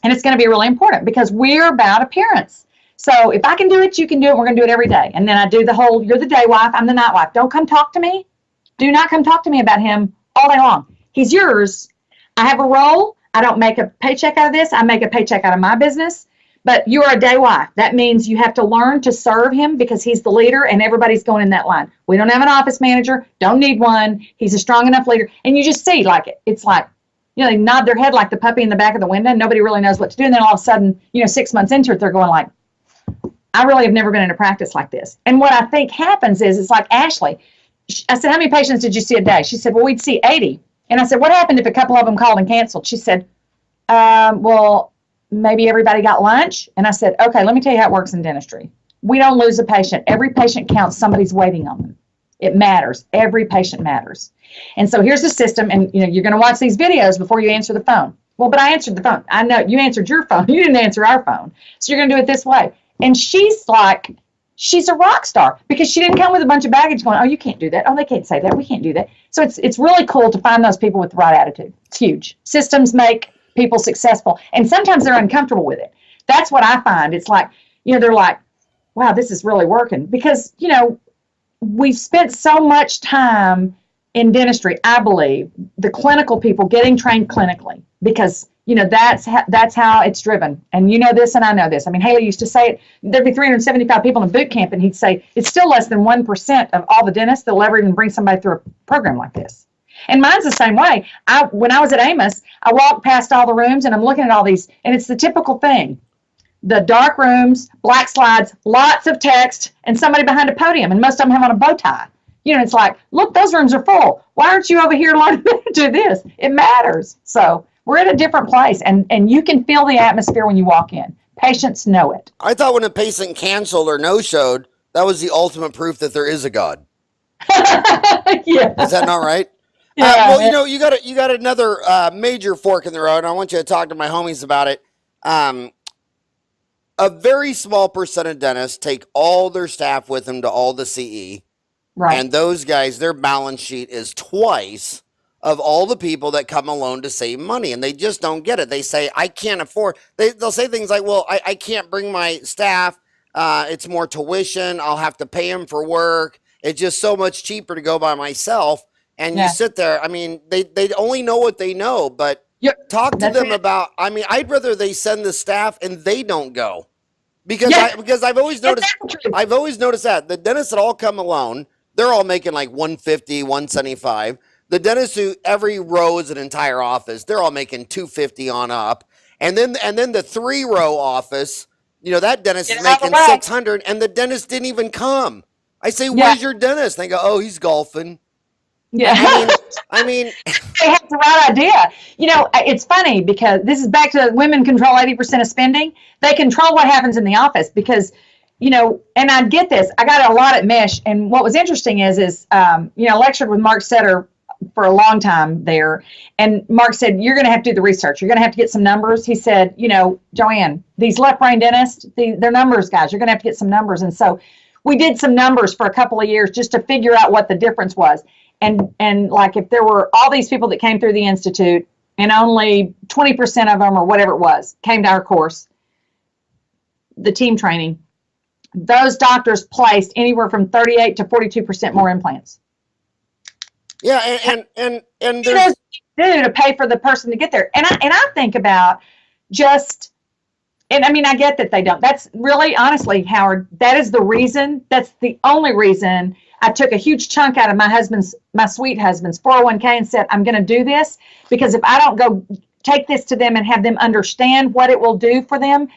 And it's going to be really important because we're about appearance. So if I can do it, you can do it. We're going to do it every day. And then I do the whole, you're the day wife, I'm the night wife. Don't come talk to me. Do not come talk to me about him all day long. He's yours. I have a role. I don't make a paycheck out of this. I make a paycheck out of my business. But you're a day wife. That means you have to learn to serve him because he's the leader and everybody's going in that line. We don't have an office manager. Don't need one. He's a strong enough leader. And you just see it's like, they nod their head like the puppy in the back of the window. Nobody really knows what to do. And then all of a sudden, 6 months into it, they're going like, I really have never been in a practice like this. And what I think happens is, it's like Ashley. I said, how many patients did you see a day? She said, well, we'd see 80. And I said, what happened if a couple of them called and canceled? She said, well, maybe everybody got lunch. And I said, okay, let me tell you how it works in dentistry. We don't lose a patient. Every patient counts. Somebody's waiting on them. It matters. Every patient matters. And so here's the system. And you're going to watch these videos before you answer the phone. Well, but I answered the phone. I know you answered your phone. You didn't answer our phone. So you're going to do it this way. And she's she's a rock star because she didn't come with a bunch of baggage going, oh, you can't do that. Oh, they can't say that. We can't do that. So it's really cool to find those people with the right attitude. It's huge. Systems make people successful. And sometimes they're uncomfortable with it. That's what I find. It's like, they're like, wow, this is really working. Because, we've spent so much time in dentistry, I believe, the clinical people getting trained clinically because, that's how it's driven. And you know this and I know this. I mean, Haley used to say it, there'd be 375 people in boot camp and he'd say, it's still less than 1% of all the dentists that'll ever even bring somebody through a program like this. And mine's the same way. When I was at Amos, I walked past all the rooms and I'm looking at all these, and it's the typical thing. The dark rooms, black slides, lots of text, and somebody behind a podium, and most of them have on a bow tie. It's like, look, those rooms are full. Why aren't you over here learning to do this? It matters. So we're at a different place, and you can feel the atmosphere when you walk in. Patients know it. I thought when a patient canceled or no-showed, that was the ultimate proof that there is a God. Yeah. Is that not right? Yeah. Well, you got another major fork in the road, and I want you to talk to my homies about it. A very small percent of dentists take all their staff with them to all the CE. Right. And those guys, their balance sheet is twice of all the people that come alone to save money. And they just don't get it. They say, I can't afford. They'll say things like, well, I can't bring my staff. It's more tuition. I'll have to pay them for work. It's just so much cheaper to go by myself. And you sit there. I mean, they only know what they know, but talk to them about, I'd rather they send the staff and they don't go. Because I've always noticed that the dentists that all come alone, they're all making like 150, 175. The dentists who every row is an entire office, they're all making 250 on up. And then the 3-row office, that dentist is making 600 and the dentist didn't even come. I say, where's your dentist? They go, oh, he's golfing. Yeah. I mean, they have the right idea. It's funny because this is back to women control 80% of spending. They control what happens in the office because, and I get this. I got a lot at Misch. And what was interesting is I lectured with Mark Setter for a long time there. And Mark said, you're going to have to do the research. You're going to have to get some numbers. He said, JoAn, these left brain dentists, they're numbers guys. You're going to have to get some numbers. And so we did some numbers for a couple of years just to figure out what the difference was. And like if there were all these people that came through the Institute and only 20% of them or whatever it was came to our course, the team training, those doctors placed anywhere from 38 to 42% more implants. Yeah, and there's to pay for the person to get there. And I think about just, and I get that they don't. That's really, honestly, Howard, that is the reason, that's the only reason I took a huge chunk out of my sweet husband's 401k and said, I'm going to do this because if I don't go take this to them and have them understand what it will do for them,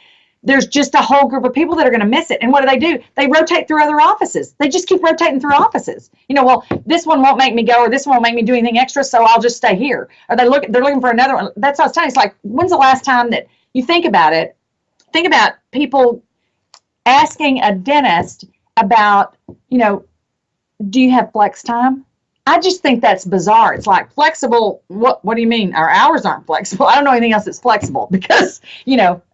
there's just a whole group of people that are going to miss it. And what do? They rotate through other offices. They just keep rotating through offices. Well, this one won't make me go or this one won't make me do anything extra, so I'll just stay here. Or they're looking for another one. That's what I was telling you. It's like, when's the last time that you think about it? Think about people asking a dentist about, do you have flex time? I just think that's bizarre. It's like flexible. What do you mean? Our hours aren't flexible. I don't know anything else that's flexible because,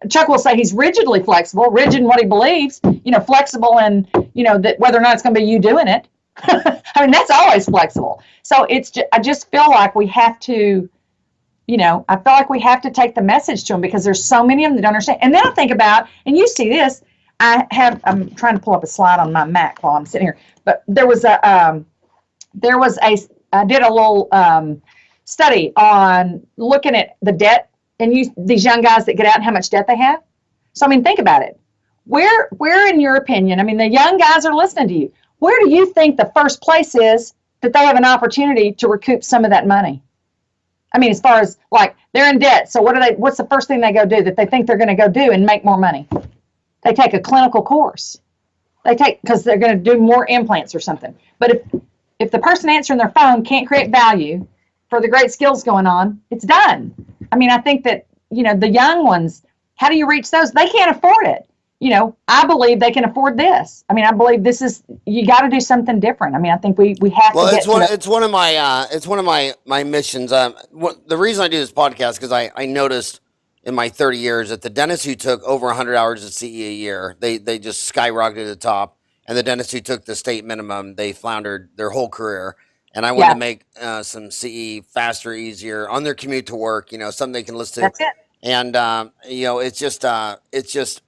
Chuck will say he's rigidly flexible, rigid in what he believes, flexible and, that whether or not it's going to be you doing it. That's always flexible. So I just feel like we have to, I feel like we have to take the message to them because there's so many of them that don't understand. And then I think about, and you see this, I'm trying to pull up a slide on my Mac while I'm sitting here, but I did a little study on looking at the debt and these young guys that get out and how much debt they have. So, think about it. Where in your opinion, the young guys are listening to you. Where do you think the first place is that they have an opportunity to recoup some of that money? As far as like they're in debt. So what's the first thing they go do that they think they're going to go do and make more money? They take a clinical course. Because they're going to do more implants or something. But if the person answering their phone can't create value for the great skills going on, it's done. I think that, the young ones, how do you reach those? They can't afford it. I believe they can afford this. I believe you got to do something different. I think we have to get it's one of my missions. The reason I do this podcast, because I noticed in my 30 years that the dentists who took over 100 hours at CE a year, they just skyrocketed to the top. and the dentists who took the state minimum, they floundered their whole career. And I wanted to make some CE faster, easier on their commute to work. Something they can listen to. That's it. And it's just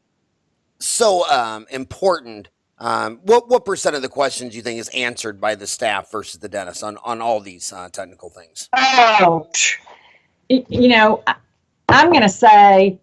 so important. What percent of the questions do you think is answered by the staff versus the dentist on all these technical things? Oh, I'm going to say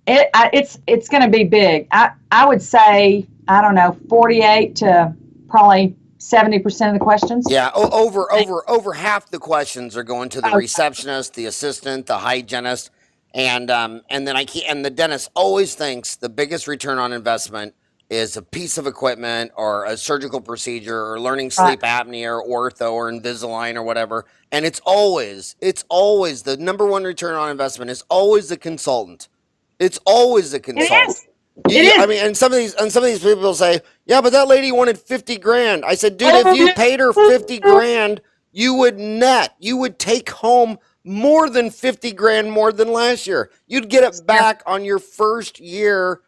it's going to be big. I would say, I don't know, 48 to probably 70% of the questions. Yeah, over half the questions are going to the receptionist, the assistant, the hygienist, and then and the dentist always thinks the biggest return on investment is a piece of equipment or a surgical procedure or learning sleep apnea or ortho or Invisalign or whatever. And it's always the number one return on investment is always the consultant. It's always the consultant. It is. I mean, and some of these people say, yeah, but that lady wanted 50 grand. I said, dude, if you paid her 50 grand, you would take home more than 50 grand more than last year. You'd get it back on your first year,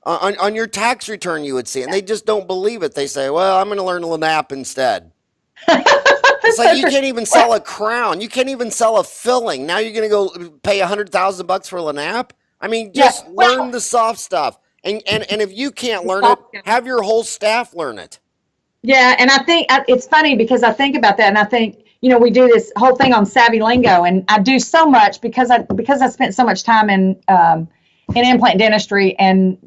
on your tax return, you would see. And they just don't believe it. They say, well, I'm going to learn Lanap instead. It's like you can't even sell a crown. You can't even sell a filling. Now you're going to go pay $100,000 for Lanap? I mean, just learn the soft stuff. And if you can't learn it, have your whole staff learn it. Yeah, and I think it's funny because I think about that, and I think, we do this whole thing on Savvy Lingo, and I do so much because I spent so much time in implant dentistry, and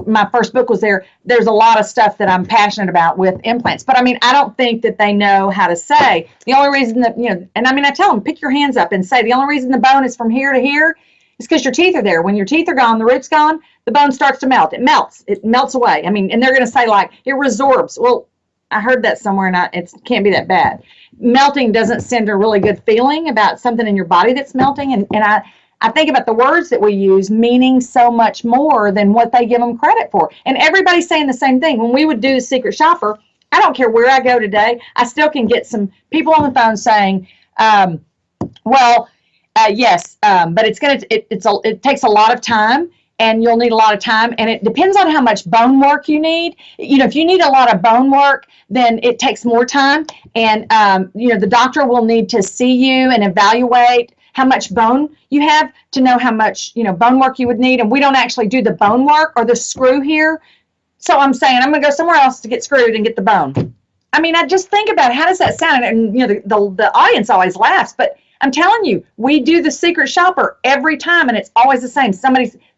my first book was there. There's a lot of stuff that I'm passionate about with implants, but I mean, I don't think that they know how to say the only reason that, and I mean, I tell them, pick your hands up and say the only reason the bone is from here to here is because your teeth are there. When your teeth are gone, the root's gone, the bone starts to melt. It melts away. I mean, and they're going to say like it resorbs. Well, I heard that somewhere, and it can't be that bad. Melting doesn't send a really good feeling about something in your body that's melting. And I think about the words that we use meaning so much more than what they give them credit for. And everybody's saying the same thing. When we would do Secret Shopper, I don't care where I go today, I still can get some people on the phone saying, yes, but it takes a lot of time. And you'll need a lot of time, and it depends on how much bone work you need. If you need a lot of bone work, then it takes more time, and the doctor will need to see you and evaluate how much bone you have to know how much bone work you would need. And we don't actually do the bone work or the screw here, so I'm saying I'm going to go somewhere else to get screwed and get the bone. I mean, I just think about how does that sound, and the audience always laughs, but I'm telling you, we do the Secret Shopper every time, and it's always the same.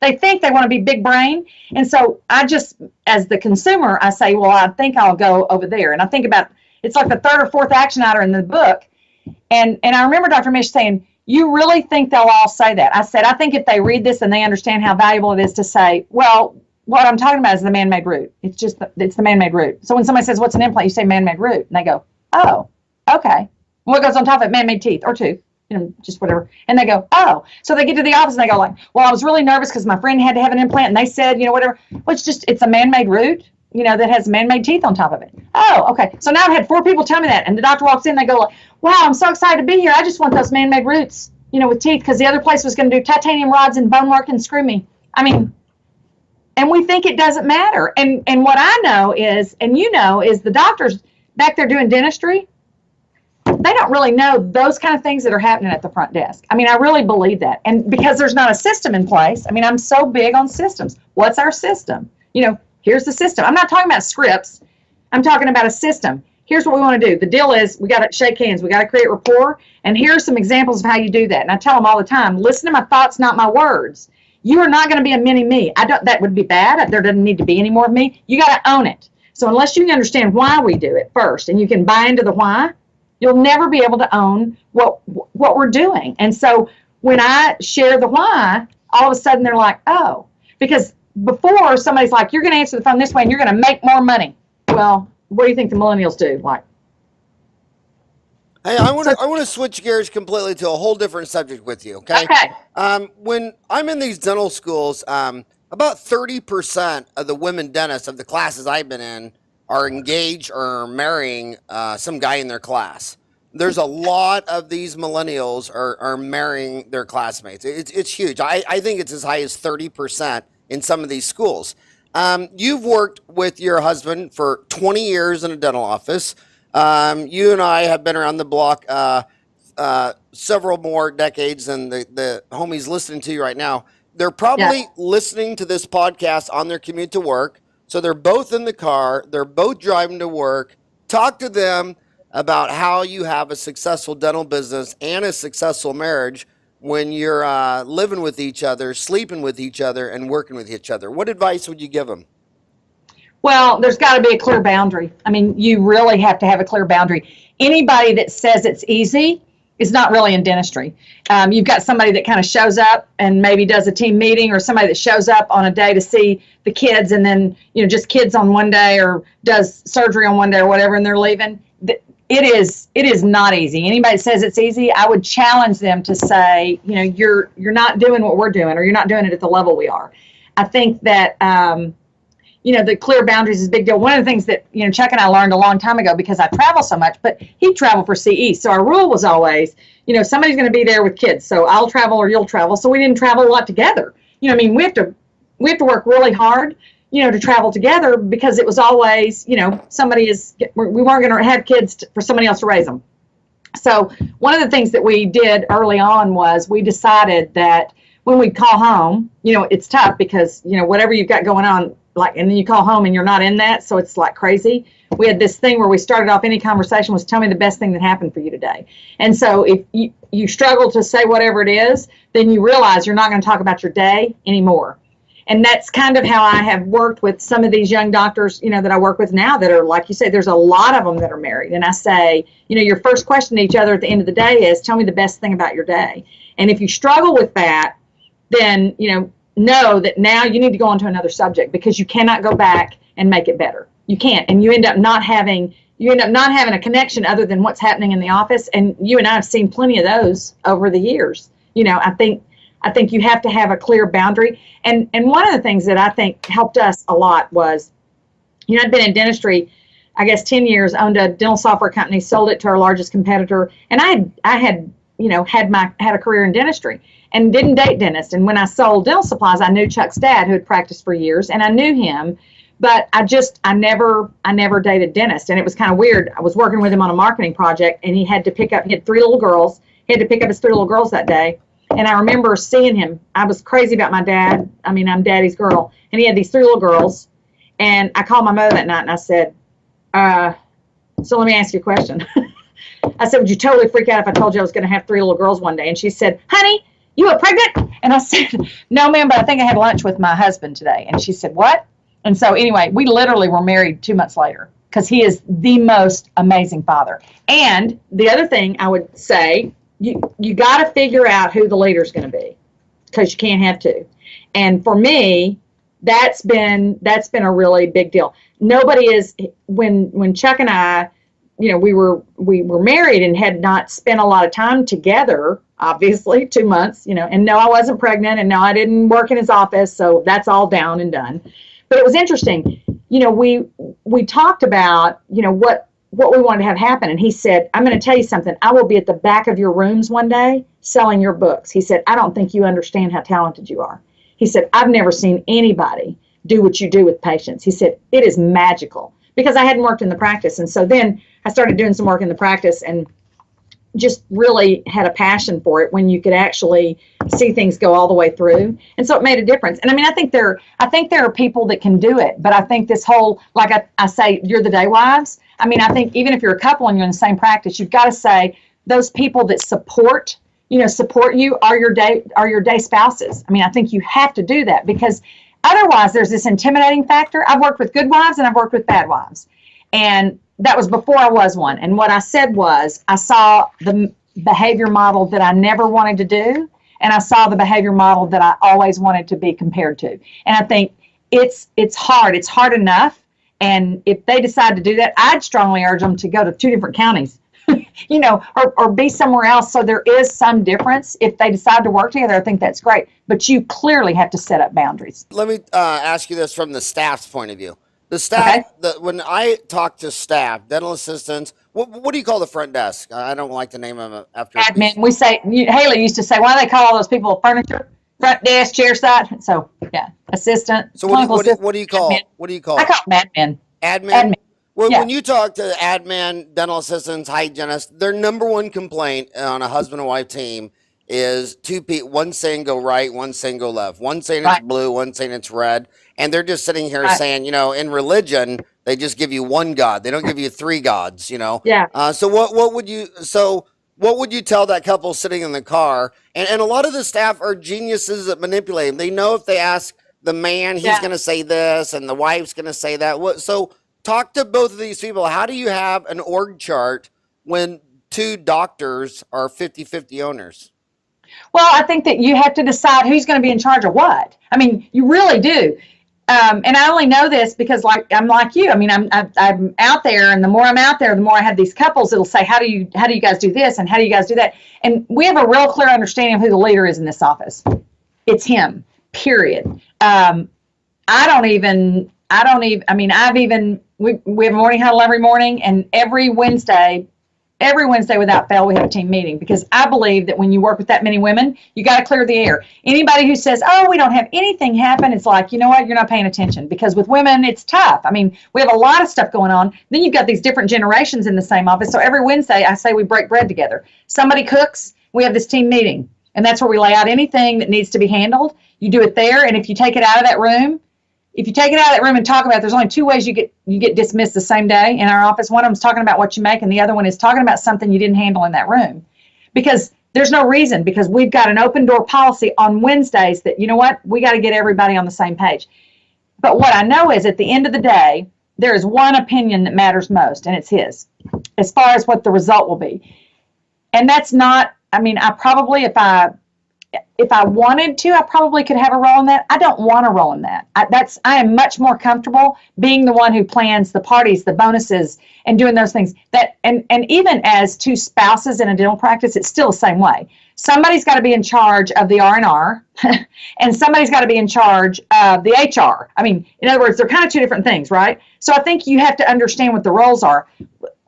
They think they want to be big brain, and so I just, as the consumer, I say, well, I think I'll go over there. And I think about, it's like the third or fourth action item in the book, and I remember Dr. Misch saying, you really think they'll all say that? I said, I think if they read this and they understand how valuable it is to say, well, what I'm talking about is the man-made root. It's the man-made root. So when somebody says, what's an implant? You say man-made root, and they go, oh, okay. What goes on top of it? Man-made teeth or tooth. Just whatever. And they go, oh. So they get to the office and they go like, well, I was really nervous because my friend had to have an implant and they said, whatever. Well, it's a man-made root, that has man-made teeth on top of it. Oh, okay. So now I've had 4 people tell me that. And the doctor walks in and they go like, wow, I'm so excited to be here. I just want those man-made roots, with teeth, because the other place was going to do titanium rods and bone work and screw me. I mean, and we think it doesn't matter. And what I know is, and is the doctors back there doing dentistry, they don't really know those kind of things that are happening at the front desk. I mean, I really believe that. And because there's not a system in place, I mean, I'm so big on systems. What's our system? Here's the system. I'm not talking about scripts. I'm talking about a system. Here's what we want to do. The deal is we got to shake hands. We got to create rapport. And here are some examples of how you do that. And I tell them all the time, listen to my thoughts, not my words. You are not going to be a mini me. That would be bad. There doesn't need to be any more of me. You got to own it. So unless you understand why we do it first and you can buy into the why, you'll never be able to own what we're doing. And so when I share the why, all of a sudden they're like, oh, because before somebody's like, you're going to answer the phone this way and you're going to make more money. Well, what do you think the millennials do? Like, hey, I want to switch gears completely to a whole different subject with you. Okay. When I'm in these dental schools, about 30% of the women dentists of the classes I've been in are engaged or marrying some guy in their class. There's a lot of these millennials are marrying their classmates. It's huge. I think it's as high as 30% in some of these schools. You've worked with your husband for 20 years in a dental office. You and I have been around the block several more decades than the homies listening to you right now. They're probably listening to this podcast on their commute to work. So they're both in the car. They're both driving to work. Talk to them about how you have a successful dental business and a successful marriage when you're living with each other, sleeping with each other, and working with each other. What advice would you give them? Well, there's got to be a clear boundary. I mean, you really have to have a clear boundary. Anybody that says it's easy is not really in dentistry. You've got somebody that kind of shows up and maybe does a team meeting, or somebody that shows up on a day to see the kids, and then, just kids on one day, or does surgery on one day or whatever, and they're leaving. It is not easy. Anybody that says it's easy, I would challenge them to say, you're not doing what we're doing, or you're not doing it at the level we are. I think that, the clear boundaries is a big deal. One of the things that, Chuck and I learned a long time ago, because I travel so much, but he traveled for CE. So our rule was always, somebody's going to be there with kids. So I'll travel or you'll travel. So we didn't travel a lot together. We have to work really hard, to travel together, because it was always, we weren't going to have kids for somebody else to raise them. So one of the things that we did early on was we decided that when we call home, it's tough because, whatever you've got going on, and then you call home and you're not in that. So it's like crazy. We had this thing where we started off any conversation was, tell me the best thing that happened for you today. And so if you struggle to say whatever it is, then you realize you're not going to talk about your day anymore. And that's kind of how I have worked with some of these young doctors, that I work with now that are, like you say, there's a lot of them that are married. And I say, your first question to each other at the end of the day is, tell me the best thing about your day. And if you struggle with that, then, know that now you need to go on to another subject, because you cannot go back and make it better. You can't. And you end up not having a connection other than what's happening in the office. And you and I have seen plenty of those over the years. I think you have to have a clear boundary. And one of the things that I think helped us a lot was, I'd been in dentistry, I guess 10 years, owned a dental software company, sold it to our largest competitor. And I had had a career in dentistry and didn't date dentists. And when I sold dental supplies, I knew Chuck's dad, who had practiced for years, and I knew him, but I never dated dentists. And it was kind of weird. I was working with him on a marketing project, and he had 3 little girls. He had to pick up his 3 little girls that day. And I remember seeing him. I was crazy about my dad. I mean, I'm daddy's girl. And he had these 3 little girls. And I called my mother that night and I said, so let me ask you a question. I said, would you totally freak out if I told you I was going to have 3 little girls one day? And she said, honey, you are pregnant? And I said, no, ma'am, but I think I had lunch with my husband today. And she said, what? And so anyway, we literally were married 2 months later, because he is the most amazing father. And the other thing I would say, you got to figure out who the leader's going to be, because you can't have 2. And for me, that's been a really big deal. Nobody is, when Chuck and I, we were married and had not spent a lot of time together, obviously 2 months, and no, I wasn't pregnant, and no, I didn't work in his office. So that's all down and done. But it was interesting. We talked about, what we wanted to have happen. And he said, I'm going to tell you something. I will be at the back of your rooms one day selling your books. He said, I don't think you understand how talented you are. He said, I've never seen anybody do what you do with patients. He said, it is magical, because I hadn't worked in the practice. And so then I started doing some work in the practice and just really had a passion for it when you could actually see things go all the way through. And so it made a difference. And I mean, I think there are people that can do it, but I think this whole, like I say, you're the day wives. I mean, I think even if you're a couple and you're in the same practice, you've got to say those people that support you are your day spouses. I mean, I think you have to do that, because otherwise there's this intimidating factor. I've worked with good wives and I've worked with bad wives. And that was before I was one. And what I said was, I saw the behavior model that I never wanted to do, and I saw the behavior model that I always wanted to be compared to. And I think it's hard. It's hard enough. And if they decide to do that, I'd strongly urge them to go to 2 different counties, or be somewhere else. So there is some difference. If they decide to work together, I think that's great. But you clearly have to set up boundaries. Let me ask you this from the staff's point of view. The staff, okay. When I talk to staff, dental assistants, what do you call the front desk? I don't like the name of it after. Admin. We say, Haley used to say, why do they call all those people furniture? front desk, chair side. So yeah, assistant. So what do you call admin. what do you call I it? call them admin. Admin. Admin. When Yeah. you talk to admin, dental assistants, hygienists, their number one complaint on a husband and wife team is two people, one saying go right, one saying go left, one saying it's Right. blue, one saying it's red, and they're just sitting here Right. saying, in religion they just give you one God, they don't give you three gods, Yeah. So what would you tell that couple sitting in the car? And a lot of the staff are geniuses at manipulating. They know if they ask the man, he's Yeah. going to say this, and the wife's going to say that. So talk to both of these people. How do you have an org chart when two doctors are 50-50 owners? Well, I think that you have to decide who's going to be in charge of what. I mean, you really do. And I only know this because, I'm like you. I mean, I'm out there, and the more I'm out there, the more I have these couples that'll say, "How do you guys do this, and how do you guys do that?" And we have a real clear understanding of who the leader is in this office. It's him. Period. I don't even. I mean, we have a morning huddle every morning, and every Wednesday without fail, we have a team meeting, because I believe that when you work with that many women, you got to clear the air. Anybody who says, "Oh, we don't have anything happen," it's like, you know what, you're not paying attention, because with women, it's tough. I mean, we have a lot of stuff going on. Then you've got these different generations in the same office. So every Wednesday, I say we break bread together. Somebody cooks, we have this team meeting, and that's where we lay out anything that needs to be handled. You do it there, and if you take it out of that room, and talk about it, there's only two ways you get dismissed the same day in our office. One of them's talking about what you make, and the other one is talking about something you didn't handle in that room. Because there's no reason, because we've got an open door policy on Wednesdays that, you know what, we got to get everybody on the same page. But what I know is, at the end of the day, there is one opinion that matters most, and it's his, as far as what the result will be. And that's not, I mean, I probably, if I wanted to, I probably could have a role in that. I don't want a role in that. I am much more comfortable being the one who plans the parties, the bonuses, and doing those things. And even as two spouses in a dental practice, it's still the same way. Somebody's got to be in charge of the R&R, and somebody's got to be in charge of the HR. I mean, in other words, they're kind of two different things, right? So I think you have to understand what the roles are.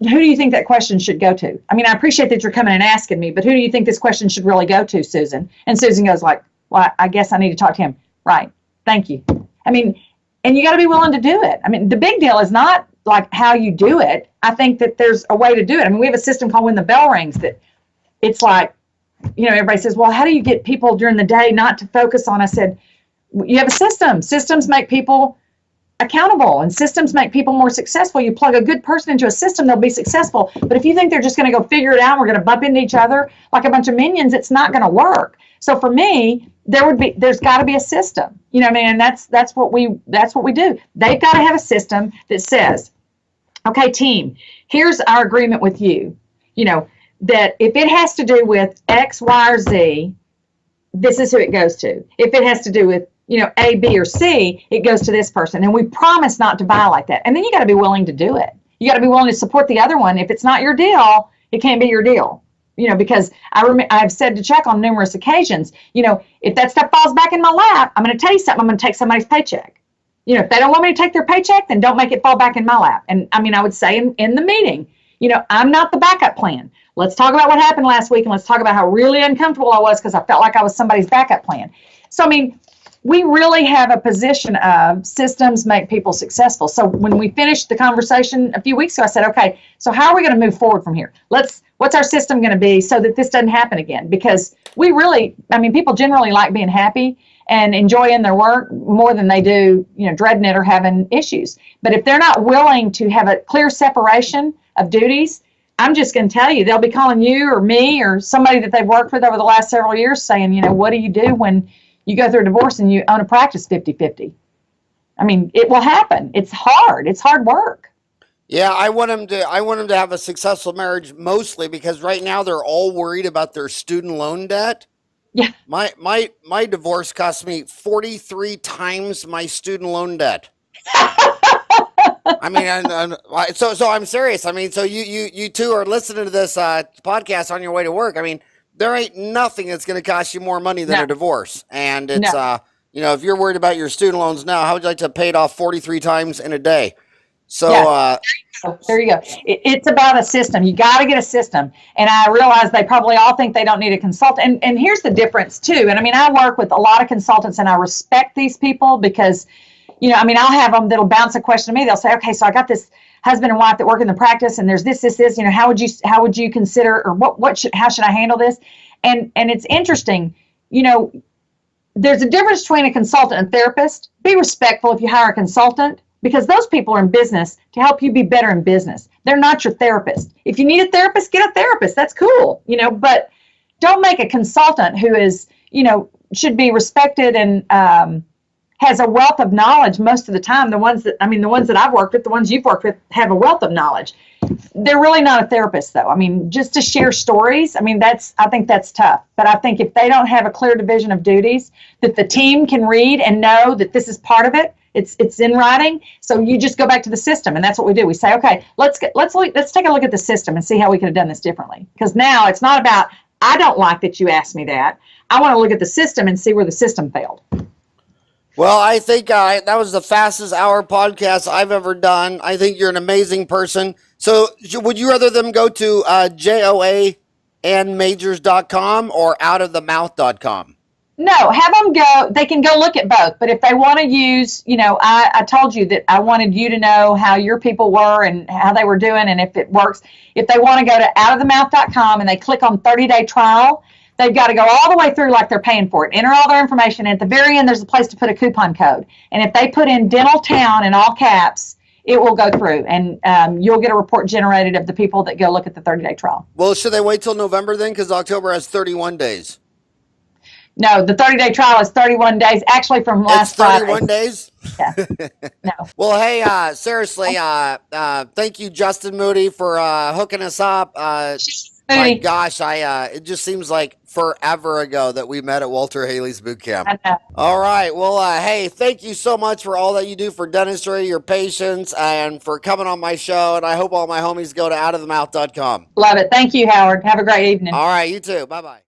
Who do you think that question should go to? I mean, I appreciate that you're coming and asking me, but who do you think this question should really go to, Susan? And Susan goes like, well, I guess I need to talk to him. Right. Thank you. I mean, and you got to be willing to do it. I mean, the big deal is not like how you do it. I think that there's a way to do it. I mean, we have a system called When the Bell Rings that it's like, everybody says, well, how do you get people during the day not to focus on? I said, you have a system. Systems make people accountable, and systems make people more successful. You plug a good person into a system, they'll be successful. But if you think they're just going to go figure it out, we're going to bump into each other like a bunch of minions, it's not going to work. So for me, there's got to be a system. You know what I mean? And that's what we do. They've got to have a system that says, okay, team, here's our agreement with you. That if it has to do with X, Y, or Z, this is who it goes to. If it has to do with A, B, or C, it goes to this person. And we promise not to violate that. And then you got to be willing to do it. You got to be willing to support the other one. If it's not your deal, it can't be your deal. Because I've said to Chuck on numerous occasions, if that stuff falls back in my lap, I'm going to tell you something. I'm going to take somebody's paycheck. If they don't want me to take their paycheck, then don't make it fall back in my lap. And I would say in the meeting, I'm not the backup plan. Let's talk about what happened last week, and let's talk about how really uncomfortable I was because I felt like I was somebody's backup plan. So, we really have a position of systems make people successful. So when we finished the conversation a few weeks ago, I said, okay, so how are we going to move forward from here? What's our system going to be so that this doesn't happen again? Because people generally like being happy and enjoying their work more than they do, dreading it or having issues. But if they're not willing to have a clear separation of duties, I'm just going to tell you, they'll be calling you or me or somebody that they've worked with over the last several years saying, what do you do when you go through a divorce and you own a practice 50-50? It will happen. It's hard. It's hard work. Yeah, I want them to have a successful marriage, mostly because right now they're all worried about their student loan debt. Yeah. My divorce cost me 43 times my student loan debt. So I'm serious. So you two are listening to this podcast on your way to work. There ain't nothing that's going to cost you more money than a divorce. And it's, if you're worried about your student loans now, how would you like to pay it off 43 times in a day? So, Yeah. There you go. It's about a system. You got to get a system. And I realize they probably all think they don't need a consultant. And here's the difference too. And I mean, I work with a lot of consultants and I respect these people because, I mean, I'll have them that'll bounce a question to me. They'll say, okay, so I got this husband and wife that work in the practice and there's this, how would you consider, or how should I handle this? And it's interesting, there's a difference between a consultant and therapist. Be respectful if you hire a consultant, because those people are in business to help you be better in business. They're not your therapist. If you need a therapist, get a therapist. That's cool, but don't make a consultant who is, should be respected and has a wealth of knowledge most of the time. The ones that I've worked with, the ones you've worked with have a wealth of knowledge. They're really not a therapist though. I mean, just to share stories, I think that's tough. But I think if they don't have a clear division of duties that the team can read and know that this is part of it, it's in writing. So you just go back to the system, and that's what we do. We say, okay, let's take a look at the system and see how we could have done this differently. Because now it's not about, I don't like that you asked me that. I want to look at the system and see where the system failed. Well, I think that was the fastest hour podcast I've ever done. I think you're an amazing person. So would you rather them go to JoAnMajors.com or outofthemouth.com? No, have them go. They can go look at both. But if they want to use, I told you that I wanted you to know how your people were and how they were doing and if it works. If they want to go to outofthemouth.com and they click on 30-day trial, they've got to go all the way through like they're paying for it. Enter all their information. And at the very end, there's a place to put a coupon code. And if they put in Dental Town in all caps, it will go through. And you'll get a report generated of the people that go look at the 30-day trial. Well, should they wait till November then? Because October has 31 days. No, the 30-day trial is 31 days. Actually, from last Friday. 31 days? Yeah. No. Well, hey, seriously, thank you, Justin Moody, for hooking us up. My gosh, it just seems like forever ago that we met at Walter Haley's boot camp. I know. All right. Well, hey, thank you so much for all that you do for dentistry, your patience, and for coming on my show. And I hope all my homies go to outofthemouth.com. Love it. Thank you, Howard. Have a great evening. All right. You too. Bye-bye.